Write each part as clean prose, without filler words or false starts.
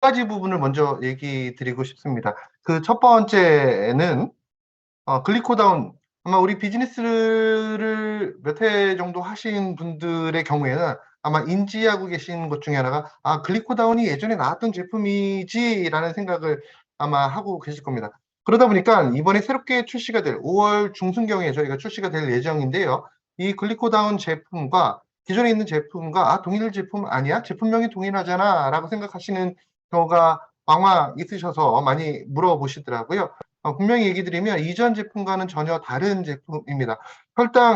가지 부분을 먼저 얘기 드리고 싶습니다. 그 첫 번째는 글리코다운, 아마 우리 비즈니스를 몇 해 정도 하신 분들의 경우에는 아마 인지하고 계신 것 중에 하나가 글리코다운이 예전에 나왔던 제품이지라는 생각을 아마 하고 계실 겁니다. 그러다 보니까 이번에 새롭게 출시가 될 5월 중순경에 저희가 출시가 될 예정인데요. 이 글리코다운 제품과 기존에 있는 제품과 동일 제품 아니야? 제품명이 동일하잖아 라고 생각하시는 경우가 왕왕 있으셔서 많이 물어보시더라고요. 분명히 얘기 드리면 이전 제품과는 전혀 다른 제품입니다.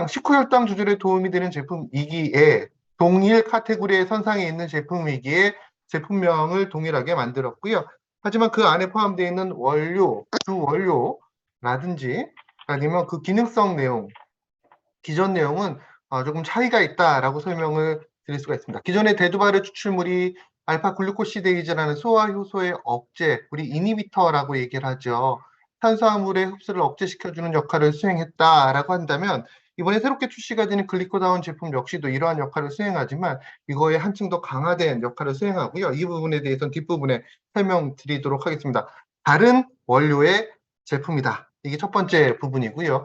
식후혈당 조절에 도움이 되는 제품이기에 동일 카테고리의 선상에 있는 제품이기에 제품명을 동일하게 만들었고요. 하지만 그 안에 포함되어 있는 원료, 주 원료라든지 아니면 그 기능성 내용, 기존 내용은 조금 차이가 있다라고 설명을 드릴 수가 있습니다. 기존의 대두발의 추출물이 알파 글루코시데이즈라는 소화 효소의 억제, 우리 이니비터라고 얘기를 하죠. 탄수화물의 흡수를 억제시켜주는 역할을 수행했다라고 한다면 이번에 새롭게 출시가 되는 글리코다운 제품 역시도 이러한 역할을 수행하지만 이거에 한층 더 강화된 역할을 수행하고요. 이 부분에 대해서는 뒷부분에 설명드리도록 하겠습니다. 다른 원료의 제품이다. 이게 첫 번째 부분이고요.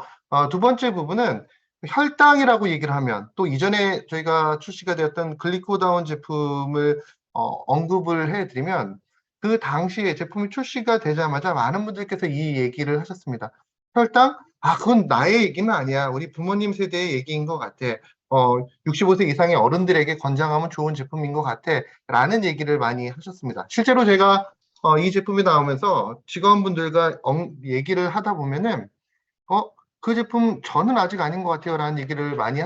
두 번째 부분은 혈당이라고 얘기를 하면 또 이전에 저희가 출시가 되었던 글리코다운 제품을 언급을 해드리면 그 당시에 제품이 출시가 되자마자 많은 분들께서 이 얘기를 하셨습니다. 혈당? 그건 나의 얘기는 아니야. 우리 부모님 세대의 얘기인 것 같아. 65세 이상의 어른들에게 권장하면 좋은 제품인 것 같아. 라는 얘기를 많이 하셨습니다. 실제로 제가 이 제품이 나오면서 직원분들과 얘기를 하다 보면은 그 제품 저는 아직 아닌 것 같아요 라는 얘기를 많이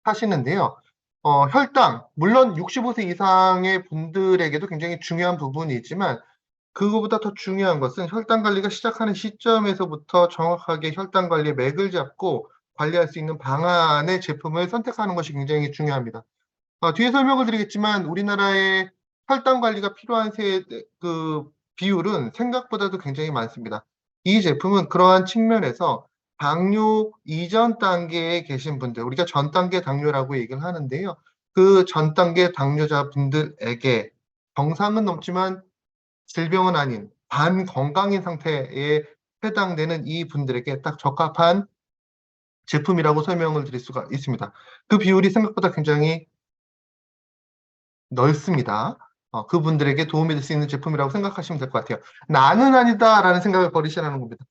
하시는데요. 혈당, 물론 65세 이상의 분들에게도 굉장히 중요한 부분이지만 그거보다 더 중요한 것은 혈당 관리가 시작하는 시점에서부터 정확하게 혈당 관리의 맥을 잡고 관리할 수 있는 방안의 제품을 선택하는 것이 굉장히 중요합니다. 뒤에 설명을 드리겠지만 우리나라의 혈당 관리가 필요한 그 비율은 생각보다도 굉장히 많습니다. 이 제품은 그러한 측면에서 당뇨 이전 단계에 계신 분들, 우리가 전 단계 당뇨라고 얘기를 하는데요. 그 전 단계 당뇨자 분들에게 정상은 넘지만 질병은 아닌 반건강인 상태에 해당되는 이 분들에게 딱 적합한 제품이라고 설명을 드릴 수가 있습니다. 그 비율이 생각보다 굉장히 넓습니다. 그분들에게 도움이 될 수 있는 제품이라고 생각하시면 될 것 같아요. 나는 아니다라는 생각을 버리시라는 겁니다.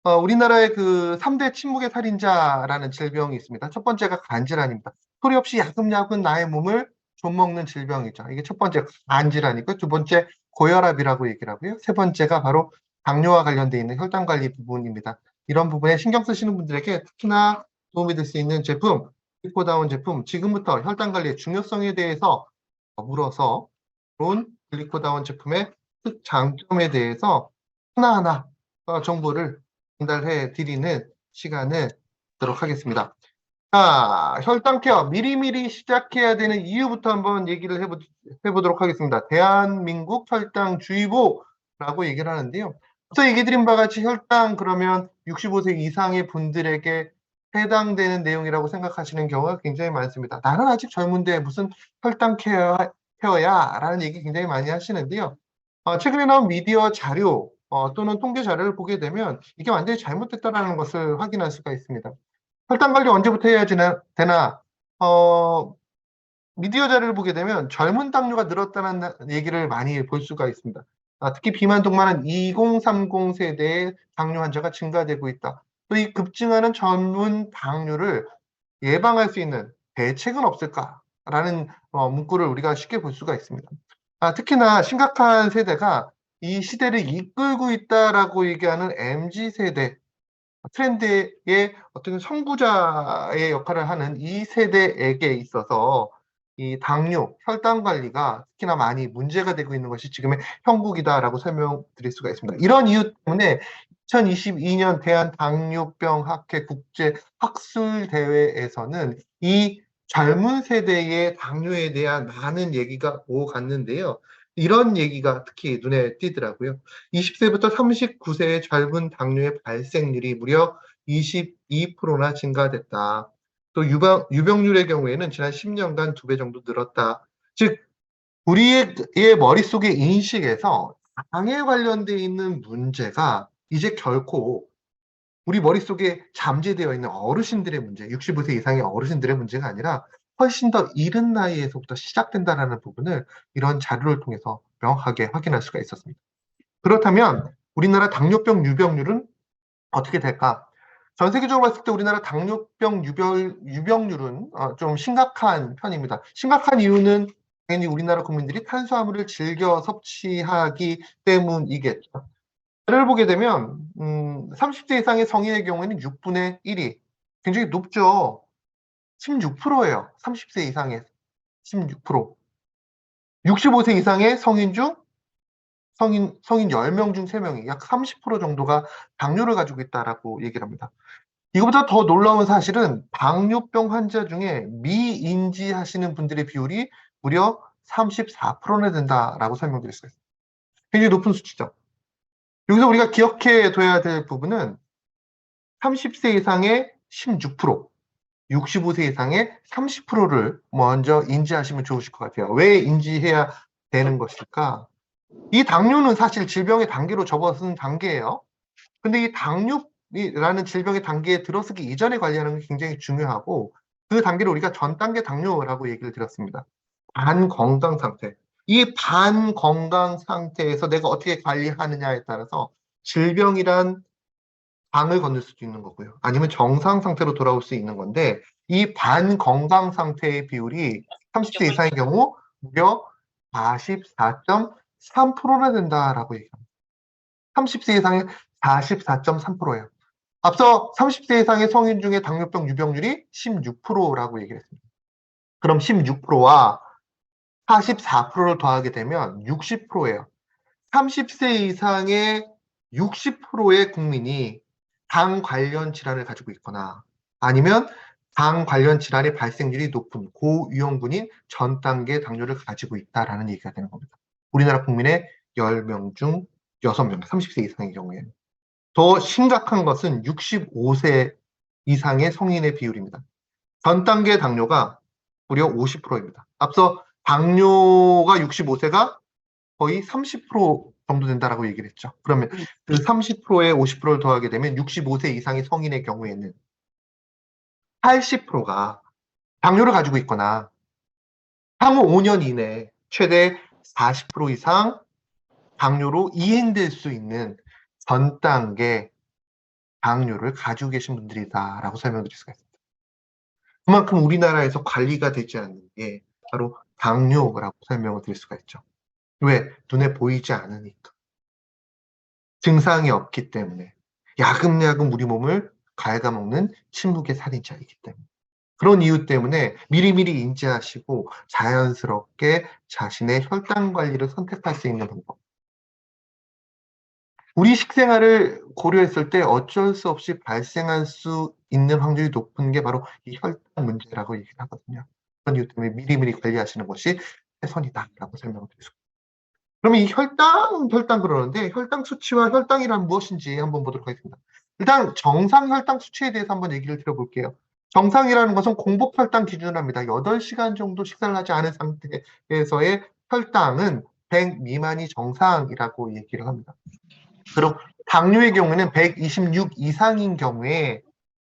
우리나라의 그 3대 침묵의 살인자라는 질병이 있습니다. 첫 번째가 간질환입니다. 소리 없이 야금야금 나의 몸을 좀먹는 질병이죠. 이게 첫 번째 간질환이고 두 번째 고혈압이라고 얘기를 하고요. 세 번째가 바로 당뇨와 관련되어 있는 혈당 관리 부분입니다. 이런 부분에 신경 쓰시는 분들에게 특히나 도움이 될 수 있는 제품, 글리코다운 제품, 지금부터 혈당 관리의 중요성에 대해서 더불어서 좋은 글리코다운 제품의 특장점에 대해서 하나하나 정보를 전달해 드리는 시간을 갖도록 하겠습니다. 자, 혈당 케어 미리미리 시작해야 되는 이유부터 한번 얘기를 해보도록 하겠습니다. 대한민국 혈당주의보라고 얘기를 하는데요. 앞서 얘기 드린 바와 같이 혈당 그러면 65세 이상의 분들에게 해당되는 내용이라고 생각하시는 경우가 굉장히 많습니다. 나는 아직 젊은데 무슨 혈당 케어야? 라는 얘기 굉장히 많이 하시는데요. 최근에 나온 미디어 자료 또는 통계 자료를 보게 되면 이게 완전히 잘못됐다는 것을 확인할 수가 있습니다. 혈당 관리 언제부터 해야 되나? 미디어 자료를 보게 되면 젊은 당뇨가 늘었다는 얘기를 많이 볼 수가 있습니다. 특히 비만 동반한 2030 세대의 당뇨 환자가 증가되고 있다. 또 이 급증하는 젊은 당뇨를 예방할 수 있는 대책은 없을까라는 문구를 우리가 쉽게 볼 수가 있습니다. 특히나 심각한 세대가 이 시대를 이끌고 있다라고 얘기하는 MZ세대, 트렌드의 어떤 선구자의 역할을 하는 이 세대에게 있어서 이 당뇨, 혈당 관리가 특히나 많이 문제가 되고 있는 것이 지금의 형국이다라고 설명드릴 수가 있습니다. 이런 이유 때문에 2022년 대한당뇨병학회 국제 학술대회에서는 이 젊은 세대의 당뇨에 대한 많은 얘기가 오갔는데요. 이런 얘기가 특히 눈에 띄더라고요. 20세부터 39세의 젊은 당뇨의 발생률이 무려 22%나 증가됐다. 또 유병률의 경우에는 지난 10년간 2배 정도 늘었다. 즉 우리의 머릿속의 인식에서 당에 관련돼 있는 문제가 이제 결코 우리 머릿속에 잠재되어 있는 어르신들의 문제, 65세 이상의 어르신들의 문제가 아니라 훨씬 더 이른 나이에서부터 시작된다라는 부분을 이런 자료를 통해서 명확하게 확인할 수가 있었습니다. 그렇다면 우리나라 당뇨병 유병률은 어떻게 될까? 전 세계적으로 봤을 때 우리나라 당뇨병 유병률은 좀 심각한 편입니다. 심각한 이유는 당연히 우리나라 국민들이 탄수화물을 즐겨 섭취하기 때문이겠죠. 를 보게 되면 30대 이상의 성인의 경우에는 6분의 1이 굉장히 높죠. 16%예요. 30세 이상의 16%. 65세 이상의 성인 10명 중 3명이 약 30% 정도가 당뇨를 가지고 있다라고 얘기를 합니다. 이거보다 더 놀라운 사실은 당뇨병 환자 중에 미인지하시는 분들의 비율이 무려 34%나 된다라고 설명드릴 수가 있습니다. 굉장히 높은 수치죠. 여기서 우리가 기억해 둬야 될 부분은 30세 이상의 16%, 65세 이상의 30%를 먼저 인지하시면 좋으실 것 같아요. 왜 인지해야 되는 것일까? 이 당뇨는 사실 질병의 단계로 접어든 단계예요. 근데 이 당뇨라는 질병의 단계에 들어서기 이전에 관리하는 게 굉장히 중요하고, 그 단계를 우리가 전 단계 당뇨라고 얘기를 드렸습니다. 반건강 상태. 이 반건강 상태에서 내가 어떻게 관리하느냐에 따라서 질병이란 방을 건널 수도 있는 거고요. 아니면 정상 상태로 돌아올 수 있는 건데, 이 반건강 상태의 비율이 30대 이상의 경우 무려 44.3%나 된다라고 얘기합니다. 30세 이상의 44.3%예요. 앞서 30세 이상의 성인 중에 당뇨병 유병률이 16%라고 얘기했습니다. 그럼 16%와 44%를 더하게 되면 60%예요. 30세 이상의 60%의 국민이 당 관련 질환을 가지고 있거나 아니면 당 관련 질환의 발생률이 높은 고위험군인 전 단계 당뇨를 가지고 있다라는 얘기가 되는 겁니다. 우리나라 국민의 10명 중 6명, 30세 이상의 경우에는. 더 심각한 것은 65세 이상의 성인의 비율입니다. 전 단계 당뇨가 무려 50%입니다. 앞서 당뇨가 65세가 거의 30% 정도 된다라고 얘기를 했죠. 그러면 그 30%에 50%를 더하게 되면 65세 이상의 성인의 경우에는 80%가 당뇨를 가지고 있거나 향후 5년 이내에 최대 40% 이상 당뇨로 이행될 수 있는 전 단계 당뇨를 가지고 계신 분들이다라고 설명드릴 수가 있습니다. 그만큼 우리나라에서 관리가 되지 않는 게 바로 당뇨라고 설명을 드릴 수가 있죠. 왜? 눈에 보이지 않으니까. 증상이 없기 때문에. 야금야금 우리 몸을 갉아먹는 침묵의 살인자이기 때문에. 그런 이유 때문에 미리미리 인지하시고 자연스럽게 자신의 혈당 관리를 선택할 수 있는 방법. 우리 식생활을 고려했을 때 어쩔 수 없이 발생할 수 있는 확률이 높은 게 바로 이 혈당 문제라고 얘기를 하거든요. 그런 이유 때문에 미리미리 관리하시는 것이 최선이다라고 설명을 드리겠습니다. 그러면 이 혈당 그러는데 혈당 수치와 혈당이란 무엇인지 한번 보도록 하겠습니다. 일단 정상 혈당 수치에 대해서 한번 얘기를 드려볼게요. 정상이라는 것은 공복 혈당 기준을 합니다. 8시간 정도 식사를 하지 않은 상태에서의 혈당은 100 미만이 정상이라고 얘기를 합니다. 그럼 당뇨의 경우에는 126 이상인 경우에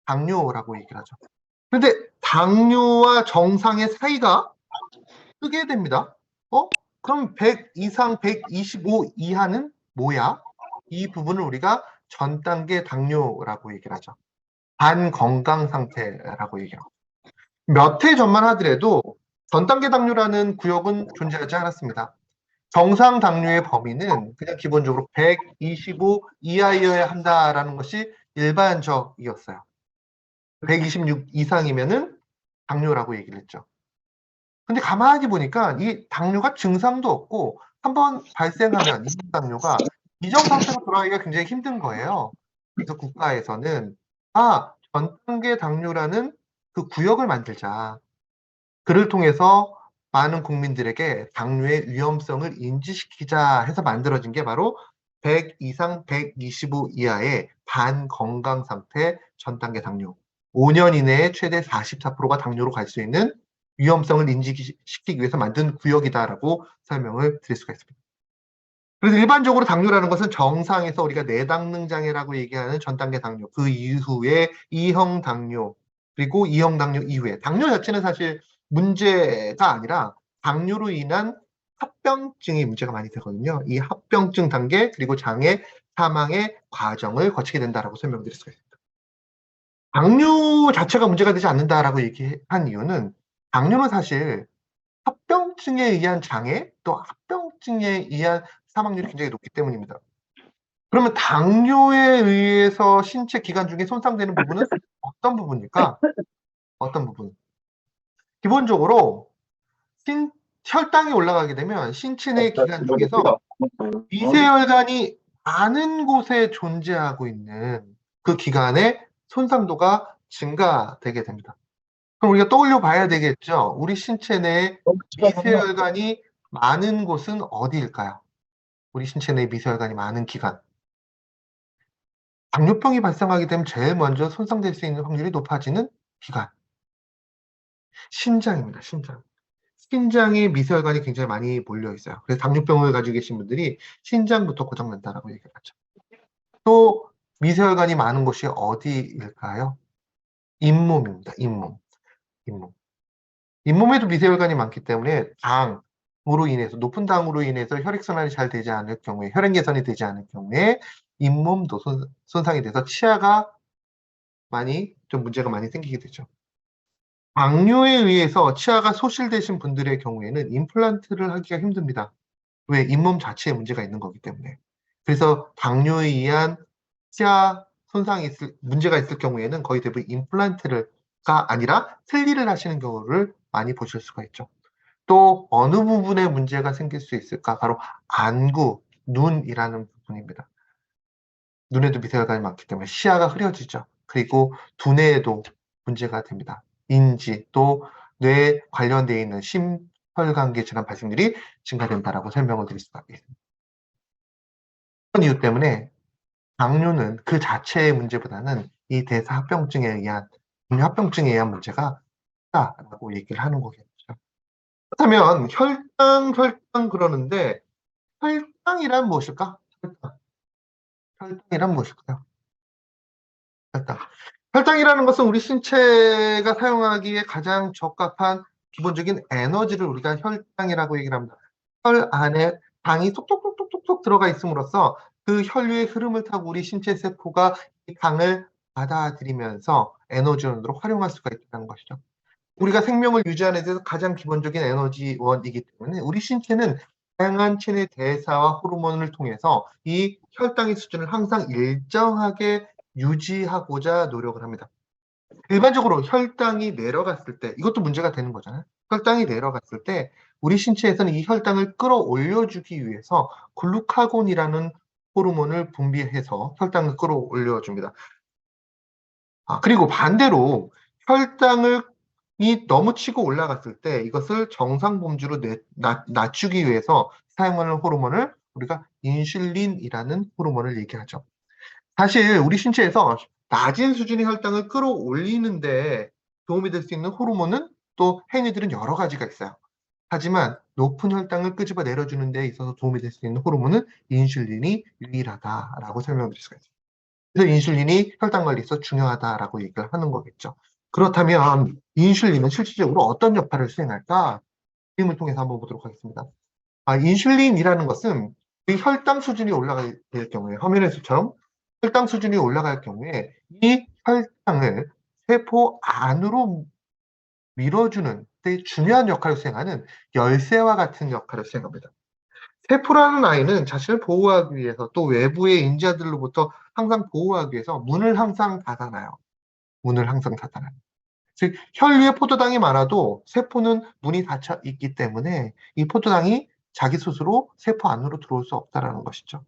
당뇨라고 얘기를 하죠. 그런데 당뇨와 정상의 사이가 크게 됩니다. 그럼 100 이상 125 이하는 뭐야? 이 부분을 우리가 전 단계 당뇨라고 얘기를 하죠. 반건강 상태라고 얘기해요. 몇 해 전만 하더라도 전 단계 당뇨라는 구역은 존재하지 않았습니다. 정상 당뇨의 범위는 그냥 기본적으로 125 이하여야 한다라는 것이 일반적이었어요. 126 이상이면은 당뇨라고 얘기를 했죠. 근데 가만히 보니까 이 당뇨가 증상도 없고 한번 발생하면 이 당뇨가 이전 상태로 돌아가기가 굉장히 힘든 거예요. 그래서 국가에서는 전 단계 당뇨라는 그 구역을 만들자. 그를 통해서 많은 국민들에게 당뇨의 위험성을 인지시키자 해서 만들어진 게 바로 100 이상 125 이하의 반건강 상태 전 단계 당뇨. 5년 이내에 최대 44%가 당뇨로 갈 수 있는 위험성을 인지시키기 위해서 만든 구역이다라고 설명을 드릴 수가 있습니다. 그래서 일반적으로 당뇨라는 것은 정상에서 우리가 내당능 장애라고 얘기하는 전 단계 당뇨, 그 이후에 2형 당뇨, 그리고 2형 당뇨 이후에 당뇨 자체는 사실 문제가 아니라 당뇨로 인한 합병증이 문제가 많이 되거든요. 이 합병증 단계 그리고 장애 사망의 과정을 거치게 된다라고 설명드릴 수가 있습니다. 당뇨 자체가 문제가 되지 않는다라고 얘기한 이유는 당뇨는 사실 합병증에 의한 장애 또 합병증에 의한 사망률이 굉장히 높기 때문입니다. 그러면 당뇨에 의해서 신체 기관 중에 손상되는 부분은 어떤 부분일까? 어떤 부분? 기본적으로 혈당이 올라가게 되면 신체 내 기관 중에서 미세혈관이 많은 곳에 존재하고 있는 그 기관의 손상도가 증가되게 됩니다. 그럼 우리가 떠올려 봐야 되겠죠. 우리 신체 내에 미세혈관이 많은 곳은 어디일까요? 우리 신체 내에 미세혈관이 많은 기관. 당뇨병이 발생하게 되면 제일 먼저 손상될 수 있는 확률이 높아지는 기관. 심장입니다. 심장. 심장에 미세혈관이 굉장히 많이 몰려 있어요. 그래서 당뇨병을 가지고 계신 분들이 신장부터 고장난다라고 얘기를 하죠. 또 미세혈관이 많은 곳이 어디일까요? 잇몸입니다. 잇몸. 잇몸. 잇몸에도 미세혈관이 많기 때문에 당으로 인해서 높은 당으로 인해서 혈액순환이 잘 되지 않을 경우에 혈액 개선이 되지 않을 경우에 잇몸도 손상이 돼서 치아가 많이 좀 문제가 많이 생기게 되죠. 당뇨에 의해서 치아가 소실되신 분들의 경우에는 임플란트를 하기가 힘듭니다. 왜? 잇몸 자체에 문제가 있는 거기 때문에. 그래서 당뇨에 의한 치아 손상이 문제가 있을 경우에는 거의 대부분 임플란트가 아니라 틀니를 하시는 경우를 많이 보실 수가 있죠. 또 어느 부분에 문제가 생길 수 있을까? 바로 안구, 눈이라는 부분입니다. 눈에도 미세혈관이 많기 때문에 시야가 흐려지죠. 그리고 두뇌에도 문제가 됩니다. 인지 또 뇌에 관련되어 있는 심혈관계 질환 발생률이 증가된다라고 설명을 드릴 수가 있습니다. 그런 이유 때문에 당뇨는 그 자체의 문제보다는 이 대사합병증에 의한 합병증에 의한 문제가 있다라고 얘기를 하는 거겠죠. 그렇다면 혈당 그러는데 혈당이란 무엇일까? 혈당이란 무엇일까요? 혈당. 혈당이라는 것은 우리 신체가 사용하기에 가장 적합한 기본적인 에너지를 우리가 혈당이라고 얘기를 합니다. 혈 안에 당이 톡톡톡톡톡 들어가 있음으로써 그 혈류의 흐름을 타고 우리 신체 세포가 이 당을 받아들이면서 에너지원으로 활용할 수가 있다는 것이죠. 우리가 생명을 유지하는 데서 가장 기본적인 에너지원이기 때문에 우리 신체는 다양한 체내 대사와 호르몬을 통해서 이 혈당의 수준을 항상 일정하게 유지하고자 노력을 합니다. 일반적으로 혈당이 내려갔을 때 이것도 문제가 되는 거잖아요. 혈당이 내려갔을 때 우리 신체에서는 이 혈당을 끌어올려주기 위해서 글루카곤이라는 호르몬을 분비해서 혈당을 끌어올려줍니다. 그리고 반대로 혈당을 너무 치고 올라갔을 때 이것을 정상 범주로 낮추기 위해서 사용하는 호르몬을 우리가 인슐린이라는 호르몬을 얘기하죠. 사실 우리 신체에서 낮은 수준의 혈당을 끌어올리는데 도움이 될 수 있는 호르몬은 또 행위들은 여러 가지가 있어요. 하지만 높은 혈당을 끄집어 내려주는 데 있어서 도움이 될 수 있는 호르몬은 인슐린이 유일하다라고 설명드릴 수가 있습니다. 그래서 인슐린이 혈당 관리에 있어서 중요하다라고 얘기를 하는 거겠죠. 그렇다면 인슐린은 실질적으로 어떤 역할을 수행할까? 그림을 통해서 한번 보도록 하겠습니다. 인슐린이라는 것은 이 혈당 수준이 올라갈 경우에 화면에서처럼 혈당 수준이 올라갈 경우에 이 혈당을 세포 안으로 밀어주는 되게 중요한 역할을 수행하는 열쇠와 같은 역할을 수행합니다. 세포라는 아이는 자신을 보호하기 위해서 또 외부의 인자들로부터 항상 보호하기 위해서 문을 항상 닫아놔요. 문을 항상 닫아놔요. 즉 혈류에 포도당이 많아도 세포는 문이 닫혀 있기 때문에 이 포도당이 자기 스스로 세포 안으로 들어올 수 없다는 것이죠.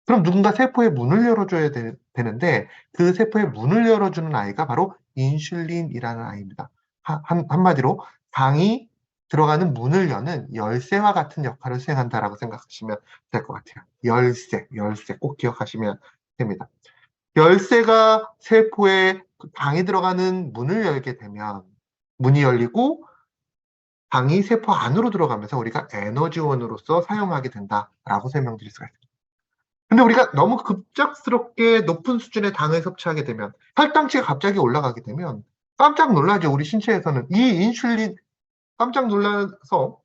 그럼 누군가 세포의 문을 열어줘야 되는데 그 세포의 문을 열어주는 아이가 바로 인슐린이라는 아이입니다. 한마디로 당이 들어가는 문을 여는 열쇠와 같은 역할을 수행한다라고 생각하시면 될 것 같아요. 열쇠 꼭 기억하시면 됩니다. 열쇠가 세포에 당이 들어가는 문을 열게 되면 문이 열리고 당이 세포 안으로 들어가면서 우리가 에너지원으로서 사용하게 된다라고 설명드릴 수가 있습니다. 근데 우리가 너무 급작스럽게 높은 수준의 당을 섭취하게 되면 혈당치가 갑자기 올라가게 되면 깜짝 놀라죠. 우리 신체에서는 이 인슐린 깜짝 놀라서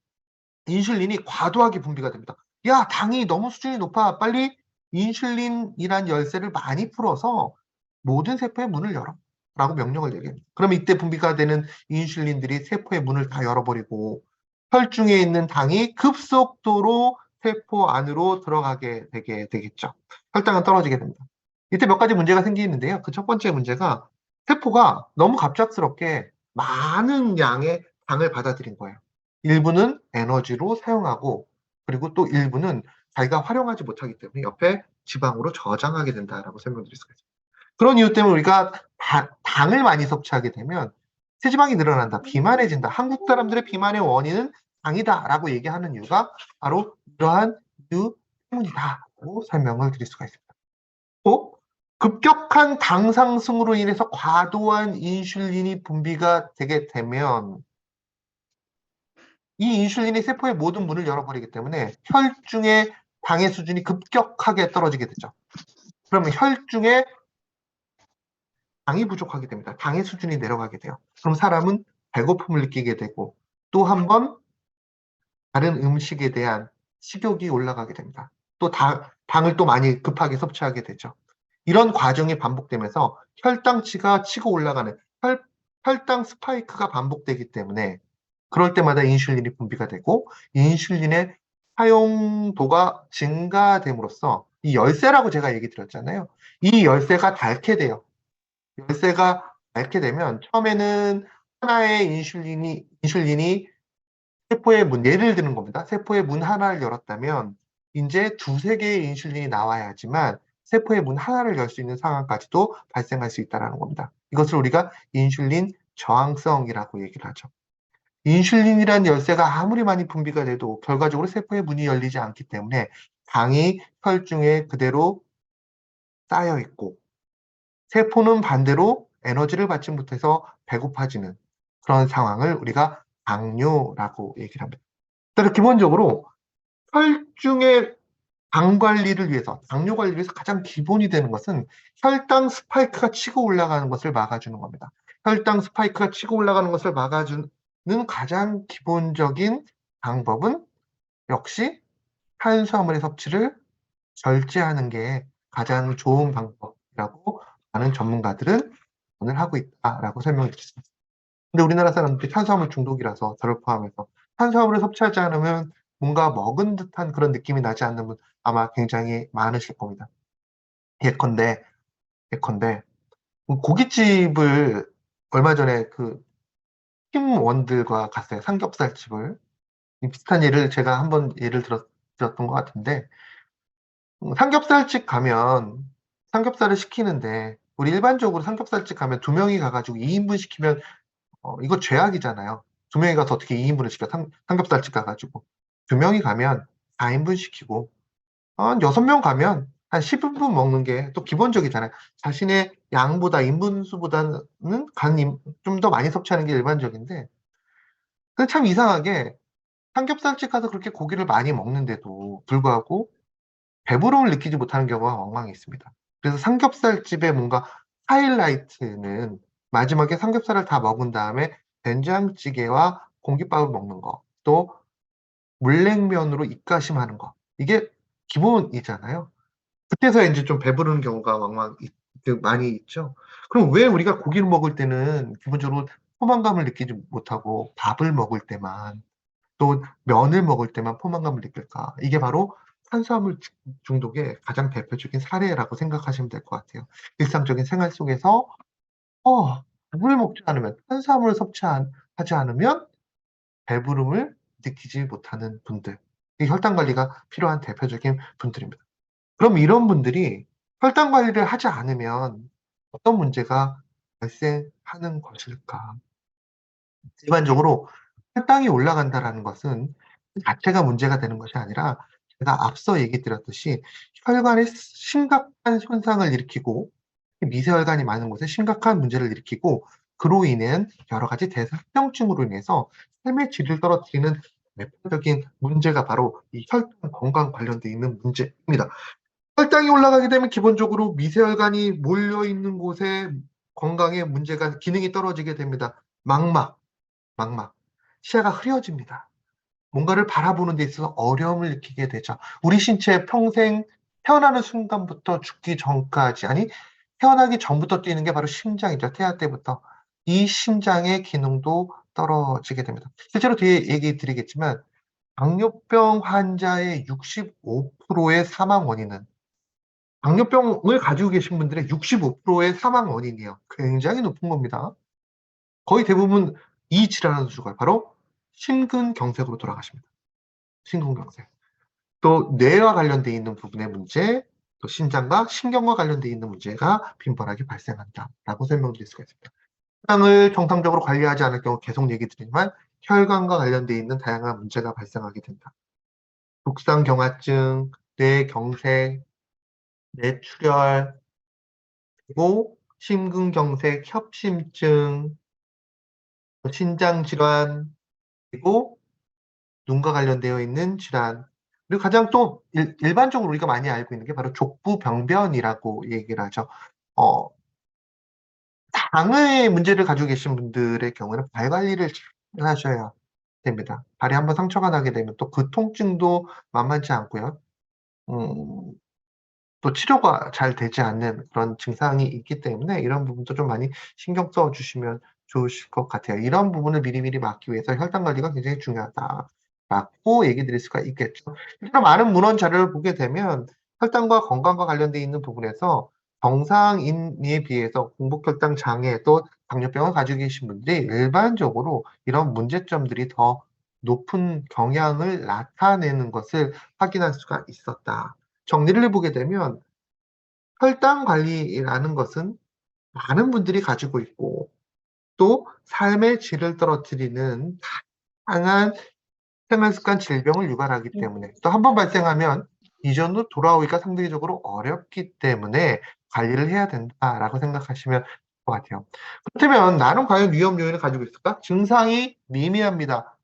인슐린이 과도하게 분비가 됩니다. 야, 당이 너무 수준이 높아. 빨리 인슐린이란 열쇠를 많이 풀어서 모든 세포의 문을 열어. 라고 명령을 내립니다. 그럼 이때 분비가 되는 인슐린들이 세포의 문을 다 열어버리고 혈중에 있는 당이 급속도로 세포 안으로 들어가게 되게 되겠죠. 혈당은 떨어지게 됩니다. 이때 몇 가지 문제가 생기는데요. 그 첫 번째 문제가 세포가 너무 갑작스럽게 많은 양의 당을 받아들인 거예요. 일부는 에너지로 사용하고 그리고 또 일부는 자기가 활용하지 못하기 때문에 옆에 지방으로 저장하게 된다라고 설명드릴 수가 있습니다. 그런 이유 때문에 우리가 당을 많이 섭취하게 되면 체지방이 늘어난다, 비만해진다. 한국 사람들의 비만의 원인은 당이다라고 얘기하는 이유가 바로 이러한 이유 때문이다라고 설명을 드릴 수가 있습니다. 또 급격한 당 상승으로 인해서 과도한 인슐린이 분비가 되게 되면 이 인슐린이 세포의 모든 문을 열어버리기 때문에 혈중의 당의 수준이 급격하게 떨어지게 되죠. 그러면 혈중에 당이 부족하게 됩니다. 당의 수준이 내려가게 돼요. 그럼 사람은 배고픔을 느끼게 되고 또 한 번 다른 음식에 대한 식욕이 올라가게 됩니다. 또 당을 또 많이 급하게 섭취하게 되죠. 이런 과정이 반복되면서 혈당치가 치고 올라가는 혈당 스파이크가 반복되기 때문에 그럴 때마다 인슐린이 분비가 되고 인슐린의 사용도가 증가됨으로써 이 열쇠라고 제가 얘기 드렸잖아요. 이 열쇠가 닳게 돼요. 열쇠가 닳게 되면 처음에는 하나의 인슐린이 세포의 문, 예를 드는 겁니다. 세포의 문 하나를 열었다면 이제 두세 개의 인슐린이 나와야지만 세포의 문 하나를 열 수 있는 상황까지도 발생할 수 있다는 겁니다. 이것을 우리가 인슐린 저항성이라고 얘기를 하죠. 인슐린이란 열쇠가 아무리 많이 분비가 돼도 결과적으로 세포의 문이 열리지 않기 때문에 당이 혈중에 그대로 쌓여 있고 세포는 반대로 에너지를 받지 못해서 배고파지는 그런 상황을 우리가 당뇨라고 얘기를 합니다. 그래서 기본적으로 혈중의 당 관리를 위해서, 당뇨 관리를 위해서 가장 기본이 되는 것은 혈당 스파이크가 치고 올라가는 것을 막아주는 겁니다. 혈당 스파이크가 치고 올라가는 것을 막아주는 가장 기본적인 방법은 역시 탄수화물의 섭취를 절제하는 게 가장 좋은 방법이라고 많은 전문가들은 오늘 하고 있다라고 설명을 드렸습니다. 근데 우리나라 사람들이 탄수화물 중독이라서 저를 포함해서 탄수화물을 섭취하지 않으면 뭔가 먹은 듯한 그런 느낌이 나지 않는 분 아마 굉장히 많으실 겁니다. 예컨대 고깃집을 얼마 전에 그 팀원들과 갔어요. 삼겹살집을. 비슷한 예를 제가 한번 예를 들었던 것 같은데 삼겹살집 가면 삼겹살을 시키는데 우리 일반적으로 삼겹살집 가면 2명이 가가지고 2인분 시키면 이거 죄악이잖아요. 2명이 가서 어떻게 2인분을 시켜 삼겹살집 가가지고 2명이 가면 4인분 시키고 한 6명 가면 한 10인분 먹는 게 또 기본적이잖아요. 자신의 양보다 인분수보다는 좀 더 많이 섭취하는 게 일반적인데 근데 참 이상하게 삼겹살집 가서 그렇게 고기를 많이 먹는데도 불구하고 배부름을 느끼지 못하는 경우가 왕왕 있습니다. 그래서 삼겹살집의 뭔가 하이라이트는 마지막에 삼겹살을 다 먹은 다음에 된장찌개와 공깃밥을 먹는 거, 또 물냉면으로 입가심하는 거. 이게 기본이잖아요. 그때서야 이제 좀 배부르는 경우가 왕왕 많이 있죠. 그럼 왜 우리가 고기를 먹을 때는 기본적으로 포만감을 느끼지 못하고 밥을 먹을 때만 또 면을 먹을 때만 포만감을 느낄까? 이게 바로 탄수화물 중독의 가장 대표적인 사례라고 생각하시면 될 것 같아요. 일상적인 생활 속에서 밥을 먹지 않으면 탄수화물을 섭취하지 않으면 배부름을 느끼지 못하는 분들. 이 혈당 관리가 필요한 대표적인 분들입니다. 그럼 이런 분들이 혈당 관리를 하지 않으면 어떤 문제가 발생하는 것일까? 일반적으로 혈당이 올라간다라는 것은 그 자체가 문제가 되는 것이 아니라 제가 앞서 얘기 드렸듯이 혈관에 심각한 손상을 일으키고 미세혈관이 많은 곳에 심각한 문제를 일으키고 그로 인한 여러 가지 대사병증으로 인해서 삶의 질을 떨어뜨리는 대표적인 문제가 바로 이 혈당 건강 관련돼 있는 문제입니다. 혈당이 올라가게 되면 기본적으로 미세혈관이 몰려 있는 곳에 건강에 문제가 기능이 떨어지게 됩니다. 망막, 시야가 흐려집니다. 뭔가를 바라보는 데 있어서 어려움을 느끼게 되죠. 우리 신체 평생 태어나는 순간부터 죽기 전까지, 아니 태어나기 전부터 뛰는 게 바로 심장이죠. 태아 때부터. 이 심장의 기능도 떨어지게 됩니다. 실제로 뒤에 얘기 드리겠지만 당뇨병 환자의 65%의 사망 원인은, 당뇨병을 가지고 계신 분들의 65%의 사망 원인이에요. 굉장히 높은 겁니다. 거의 대부분 이 질환으로 죽어요. 바로 심근경색으로 돌아가십니다. 심근경색. 또 뇌와 관련돼 있는 부분의 문제, 또 신장과 신경과 관련돼 있는 문제가 빈번하게 발생한다라고 설명드릴 수가 있습니다. 혈당을 정상적으로 관리하지 않을 경우 계속 얘기 드리지만 혈관과 관련돼 있는 다양한 문제가 발생하게 된다. 독상경화증, 뇌경색, 뇌출혈, 그리고 심근경색, 협심증, 신장질환, 그리고 눈과 관련되어 있는 질환, 그리고 가장 또 일반적으로 우리가 많이 알고 있는 게 바로 족부병변이라고 얘기를 하죠. 장의 문제를 가지고 계신 분들의 경우에는 발 관리를 잘 하셔야 됩니다. 발에 한번 상처가 나게 되면 또 그 통증도 만만치 않고요. 또 치료가 잘 되지 않는 그런 증상이 있기 때문에 이런 부분도 좀 많이 신경 써 주시면 좋으실 것 같아요. 이런 부분을 미리미리 막기 위해서 혈당 관리가 굉장히 중요하다라고 얘기 드릴 수가 있겠죠. 실제로 많은 문헌 자료를 보게 되면 혈당과 건강과 관련돼 있는 부분에서 정상인에 비해서 공복혈당 장애 또 당뇨병을 가지고 계신 분들이 일반적으로 이런 문제점들이 더 높은 경향을 나타내는 것을 확인할 수가 있었다. 정리를 해보게 되면 혈당 관리라는 것은 많은 분들이 가지고 있고 또 삶의 질을 떨어뜨리는 다양한 생활습관 질병을 유발하기 때문에 또 한 번 발생하면 이전으로 돌아오기가 상대적으로 어렵기 때문에 관리를 해야 된다라고 생각하시면 될 것 같아요. 그렇다면 나는 과연 위험 요인을 가지고 있을까? 증상이 미미합니다.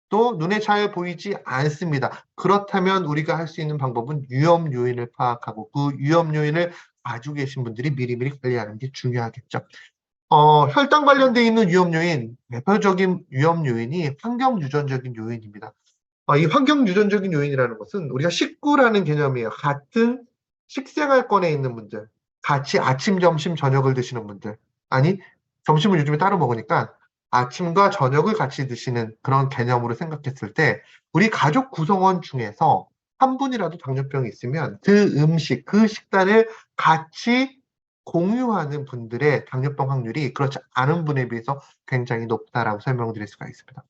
또 눈에 잘 보이지 않습니다. 그렇다면 우리가 할 수 있는 방법은 위험 요인을 파악하고 그 위험 요인을 가지고 계신 분들이 미리미리 관리하는 게 중요하겠죠. 혈당 관련돼 있는 위험 요인, 대표적인 위험 요인이 환경 유전적인 요인입니다. 이 환경 유전적인 요인이라는 것은 우리가 식구라는 개념이에요. 같은 식생활권에 있는 분들, 같이 아침, 점심, 저녁을 드시는 분들, 아니 점심을 요즘에 따로 먹으니까 아침과 저녁을 같이 드시는 그런 개념으로 생각했을 때 우리 가족 구성원 중에서 한 분이라도 당뇨병이 있으면 그 음식, 그 식단을 같이 공유하는 분들의 당뇨병 확률이 그렇지 않은 분에 비해서 굉장히 높다라고 설명드릴 수가 있습니다.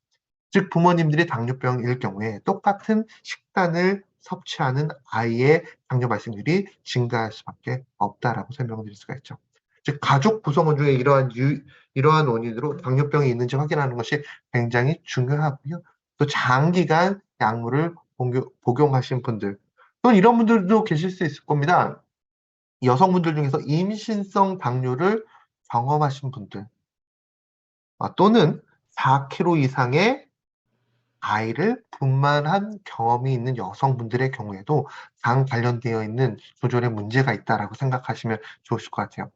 즉 부모님들이 당뇨병일 경우에 똑같은 식단을 섭취하는 아이의 당뇨 발생률이 증가할 수밖에 없다라고 설명드릴 수가 있죠. 즉 가족 구성원 중에 이러한 원인으로 당뇨병이 있는지 확인하는 것이 굉장히 중요하고요. 또 장기간 약물을 복용하신 분들, 또 이런 분들도 계실 수 있을 겁니다. 여성분들 중에서 임신성 당뇨를 경험하신 분들, 또는 4kg 이상의 아이를 분만한 경험이 있는 여성분들의 경우에도 당 관련되어 있는 조절에 문제가 있다라고 생각하시면 좋으실 것 같아요.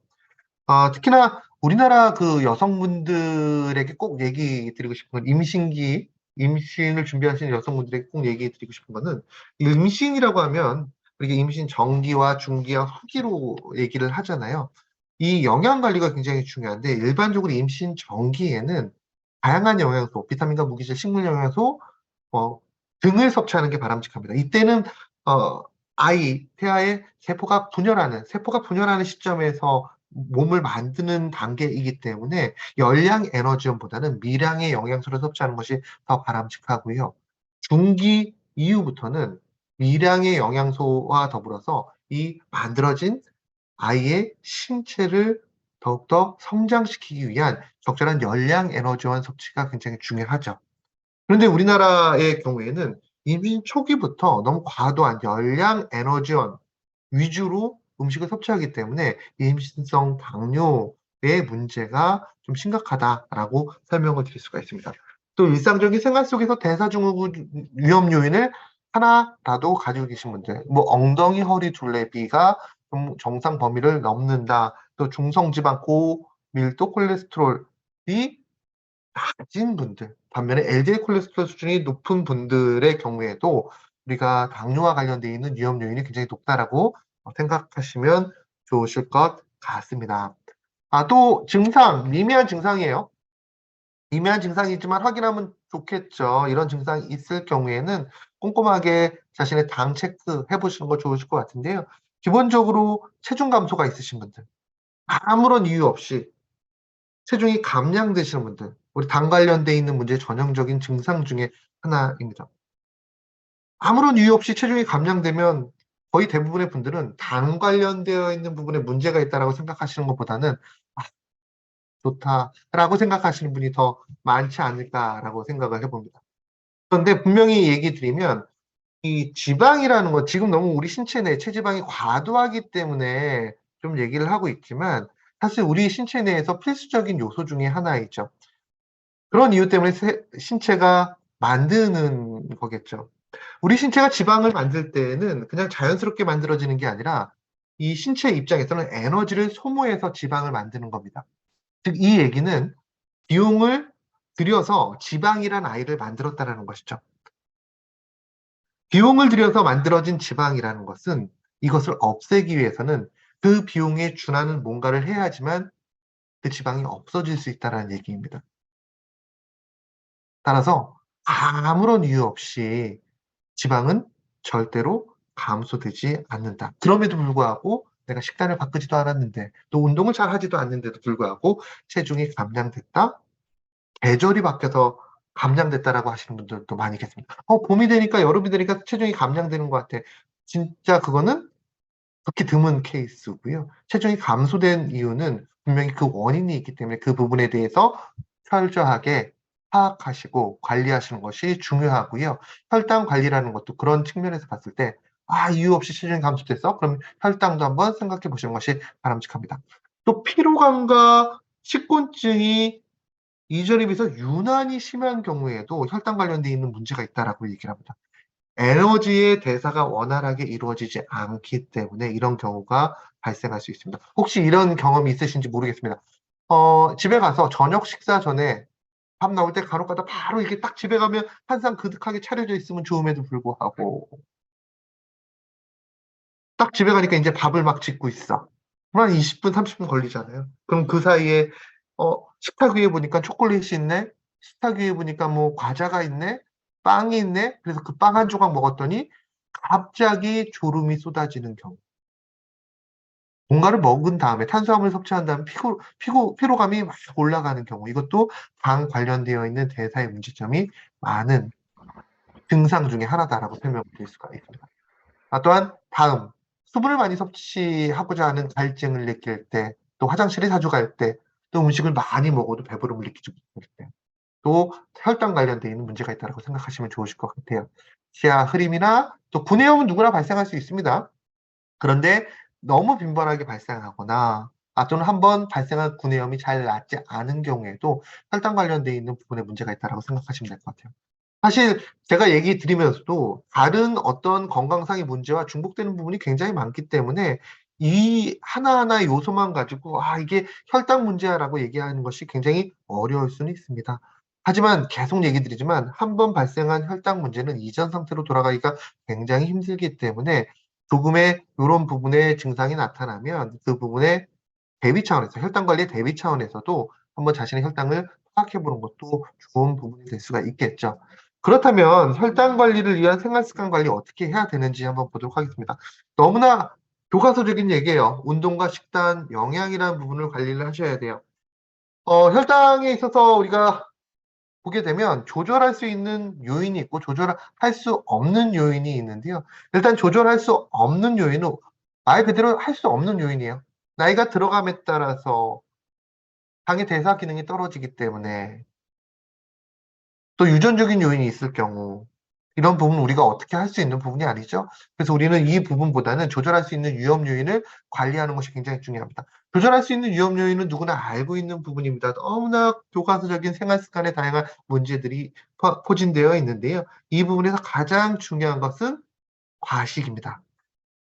특히나 우리나라 그 여성분들에게 꼭 얘기 드리고 싶은 건 임신을 준비하시는 여성분들에게 꼭 얘기 드리고 싶은 거는 임신이라고 하면 우리가 임신 정기와 중기와 후기로 얘기를 하잖아요. 이 영양 관리가 굉장히 중요한데 일반적으로 임신 정기에는 다양한 영양소, 비타민과 무기질, 식물 영양소 등을 섭취하는 게 바람직합니다. 이때는 태아의 세포가 분열하는 시점에서 몸을 만드는 단계이기 때문에 열량 에너지원보다는 미량의 영양소를 섭취하는 것이 더 바람직하고요. 중기 이후부터는 미량의 영양소와 더불어서 이 만들어진 아이의 신체를 더욱더 성장시키기 위한 적절한 열량 에너지원 섭취가 굉장히 중요하죠. 그런데 우리나라의 경우에는 임신 초기부터 너무 과도한 열량 에너지원 위주로 음식을 섭취하기 때문에 임신성 당뇨 문제가 좀 심각하다라고 설명을 드릴 수가 있습니다. 또 일상적인 생활 속에서 대사증후군 위험 요인을 하나라도 가지고 계신 분들, 뭐 엉덩이, 허리 둘레비가 좀 정상 범위를 넘는다, 또 중성지방, 고밀도 콜레스테롤이 낮은 분들, 반면에 LDL 콜레스테롤 수준이 높은 분들의 경우에도 우리가 당뇨와 관련되어 있는 위험 요인이 굉장히 높다라고 생각하시면 좋으실 것 같습니다. 또 증상, 미미한 증상이에요. 미미한 증상이지만 확인하면 좋겠죠. 이런 증상이 있을 경우에는 꼼꼼하게 자신의 당 체크해 보시는 거 좋으실 것 같은데요. 기본적으로 체중 감소가 있으신 분들, 아무런 이유 없이 체중이 감량되시는 분들, 우리 당 관련돼 있는 문제의 전형적인 증상 중에 하나입니다. 아무런 이유 없이 체중이 감량되면 거의 대부분의 분들은 당 관련되어 있는 부분에 문제가 있다라고 생각하시는 것보다는 좋다라고 생각하시는 분이 더 많지 않을까라고 생각을 해봅니다. 그런데 분명히 얘기 드리면 이 지방이라는 거 지금 너무 우리 신체 내 체지방이 과도하기 때문에 좀 얘기를 하고 있지만 사실 우리 신체 내에서 필수적인 요소 중에 하나이죠. 그런 이유 때문에 신체가 만드는 거겠죠. 우리 신체가 지방을 만들 때는 그냥 자연스럽게 만들어지는 게 아니라 이 신체 입장에서는 에너지를 소모해서 지방을 만드는 겁니다. 즉, 이 얘기는 비용을 들여서 지방이란 아이를 만들었다라는 것이죠. 비용을 들여서 만들어진 지방이라는 것은 이것을 없애기 위해서는 그 비용에 준하는 뭔가를 해야지만 그 지방이 없어질 수 있다는 얘기입니다. 따라서 아무런 이유 없이 지방은 절대로 감소되지 않는다. 그럼에도 불구하고 내가 식단을 바꾸지도 않았는데 또 운동을 잘 하지도 않는데도 불구하고 체중이 감량됐다? 계절이 바뀌어서 감량됐다라고 하시는 분들도 많이 계십니다. 봄이 되니까 여름이 되니까 체중이 감량되는 것 같아. 진짜 그거는 극히 드문 케이스고요. 체중이 감소된 이유는 분명히 그 원인이 있기 때문에 그 부분에 대해서 철저하게 파악하시고 관리하시는 것이 중요하고요. 혈당 관리라는 것도 그런 측면에서 봤을 때 이유 없이 체중이 감소됐어? 그럼 혈당도 한번 생각해 보시는 것이 바람직합니다. 또 피로감과 식곤증이 이전에 비해서 유난히 심한 경우에도 혈당 관련돼 있는 문제가 있다라고 얘기를 합니다. 에너지의 대사가 원활하게 이루어지지 않기 때문에 이런 경우가 발생할 수 있습니다. 혹시 이런 경험이 있으신지 모르겠습니다. 집에 가서 저녁 식사 전에 밥 나올 때 간혹가다 바로 이렇게 딱 집에 가면 한상 그득하게 차려져 있으면 좋음에도 불구하고 딱 집에 가니까 이제 밥을 막 짓고 있어. 한 20분, 30분 걸리잖아요. 그럼 그 사이에 식탁 위에 보니까 초콜릿이 있네. 식탁 위에 보니까 뭐 과자가 있네. 빵이 있네. 그래서 그 빵 한 조각 먹었더니 갑자기 졸음이 쏟아지는 경우. 뭔가를 먹은 다음에 탄수화물을 섭취한 다음에 피로감이 막 올라가는 경우. 이것도 당 관련되어 있는 대사의 문제점이 많은 증상 중에 하나다라고 설명드릴 수가 있습니다. 또한 다음, 수분을 많이 섭취하고자 하는 갈증을 느낄 때, 또 화장실에 자주 갈 때, 또 음식을 많이 먹어도 배부름을 느끼지 못할 때, 또 혈당 관련되어 있는 문제가 있다고 생각하시면 좋으실 것 같아요. 치아 흐림이나 또 구내염은 누구나 발생할 수 있습니다. 그런데 너무 빈번하게 발생하거나 또는 한번 발생한 구내염이 잘 낫지 않은 경우에도 혈당 관련되어 있는 부분에 문제가 있다고 생각하시면 될 것 같아요. 사실 제가 얘기 드리면서도 다른 어떤 건강상의 문제와 중복되는 부분이 굉장히 많기 때문에 이 하나하나의 요소만 가지고 이게 혈당 문제야라고 얘기하는 것이 굉장히 어려울 수는 있습니다. 하지만 계속 얘기 드리지만 한 번 발생한 혈당 문제는 이전 상태로 돌아가기가 굉장히 힘들기 때문에 조금의 요런 부분의 증상이 나타나면 그 부분의 대비 차원에서 혈당 관리의 대비 차원에서도 한번 자신의 혈당을 파악해 보는 것도 좋은 부분이 될 수가 있겠죠. 그렇다면 혈당 관리를 위한 생활 습관 관리 어떻게 해야 되는지 한번 보도록 하겠습니다. 너무나 교과서적인 얘기예요. 운동과 식단, 영양이라는 부분을 관리를 하셔야 돼요. 혈당에 있어서 우리가 보게 되면 조절할 수 있는 요인이 있고 조절할 수 없는 요인이 있는데요. 일단 조절할 수 없는 요인은 말 그대로 할 수 없는 요인이에요. 나이가 들어감에 따라서 당의 대사 기능이 떨어지기 때문에 또 유전적인 요인이 있을 경우 이런 부분은 우리가 어떻게 할 수 있는 부분이 아니죠. 그래서 우리는 이 부분보다는 조절할 수 있는 위험 요인을 관리하는 것이 굉장히 중요합니다. 조절할 수 있는 위험 요인은 누구나 알고 있는 부분입니다. 너무나 교과서적인 생활 습관의 다양한 문제들이 포진되어 있는데요. 이 부분에서 가장 중요한 것은 과식입니다.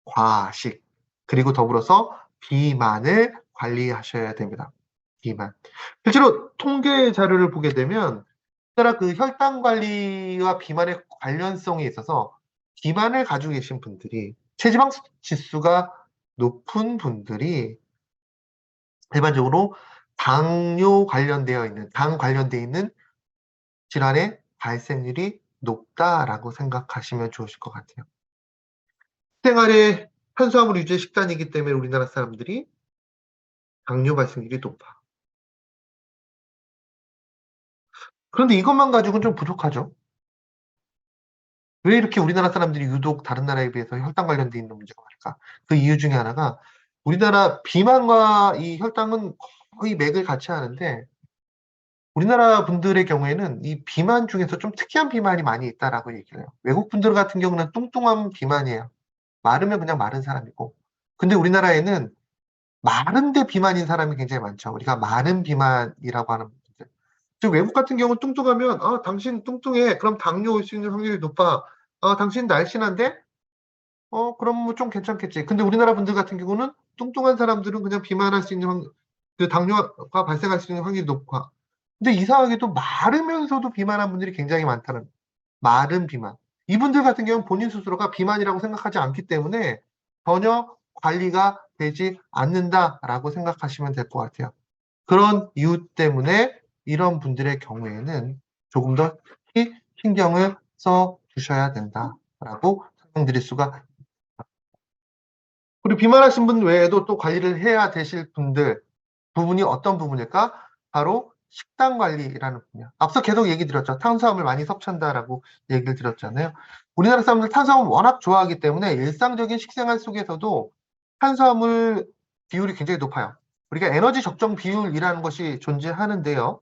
과식. 그리고 더불어서 비만을 관리하셔야 됩니다. 비만. 실제로 통계 자료를 보게 되면 우리나라 그 혈당 관리와 비만의 관련성에 있어서 비만을 가지고 계신 분들이 체지방 지수가 높은 분들이 일반적으로 당뇨 관련되어 있는 당 관련되어 있는 질환의 발생률이 높다라고 생각하시면 좋으실 것 같아요. 생활의 탄수화물 위주의 식단이기 때문에 우리나라 사람들이 당뇨 발생률이 높아. 그런데 이것만 가지고는 좀 부족하죠. 왜 이렇게 우리나라 사람들이 유독 다른 나라에 비해서 혈당 관련돼 있는 문제가 많을까? 그 이유 중에 하나가 우리나라 비만과 이 혈당은 거의 맥을 같이 하는데 우리나라 분들의 경우에는 이 비만 중에서 좀 특이한 비만이 많이 있다라고 얘기를 해요. 외국 분들 같은 경우는 뚱뚱한 비만이에요. 마르면 그냥 마른 사람이고. 근데 우리나라에는 마른데 비만인 사람이 굉장히 많죠. 우리가 마른 비만이라고 하는 분들. 즉 외국 같은 경우는 뚱뚱하면 당신 뚱뚱해. 그럼 당뇨 올 수 있는 확률이 높아. 당신 날씬한데? 그럼 뭐 좀 괜찮겠지. 근데 우리나라 분들 같은 경우는 뚱뚱한 사람들은 그냥 비만할 수 있는 그 당뇨가 발생할 수 있는 확률이 높아. 근데 이상하게도 마르면서도 비만한 분들이 굉장히 많다는 마른 비만. 이분들 같은 경우는 본인 스스로가 비만이라고 생각하지 않기 때문에 전혀 관리가 되지 않는다라고 생각하시면 될 것 같아요. 그런 이유 때문에 이런 분들의 경우에는 조금 더 신경을 써 주셔야 된다라고 설명드릴 수가 있습니다. 그리고 비만하신 분 외에도 또 관리를 해야 되실 분들 부분이 어떤 부분일까? 바로 식단 관리라는 분야. 앞서 계속 얘기 드렸죠. 탄수화물 많이 섭취한다라고 얘기를 드렸잖아요. 우리나라 사람들 탄수화물 워낙 좋아하기 때문에 일상적인 식생활 속에서도 탄수화물 비율이 굉장히 높아요. 우리가 에너지 적정 비율이라는 것이 존재하는데요.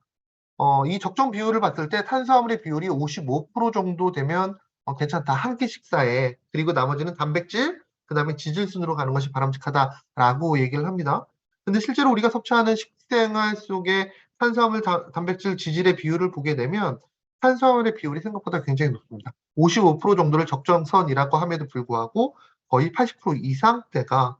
이 적정 비율을 봤을 때 탄수화물의 비율이 55% 정도 되면 괜찮다. 한 끼 식사에. 그리고 나머지는 단백질, 그 다음에 지질 순으로 가는 것이 바람직하다라고 얘기를 합니다. 근데 실제로 우리가 섭취하는 식생활 속에 탄수화물, 단백질, 지질의 비율을 보게 되면 탄수화물의 비율이 생각보다 굉장히 높습니다. 55% 정도를 적정선이라고 함에도 불구하고 거의 80% 이상대가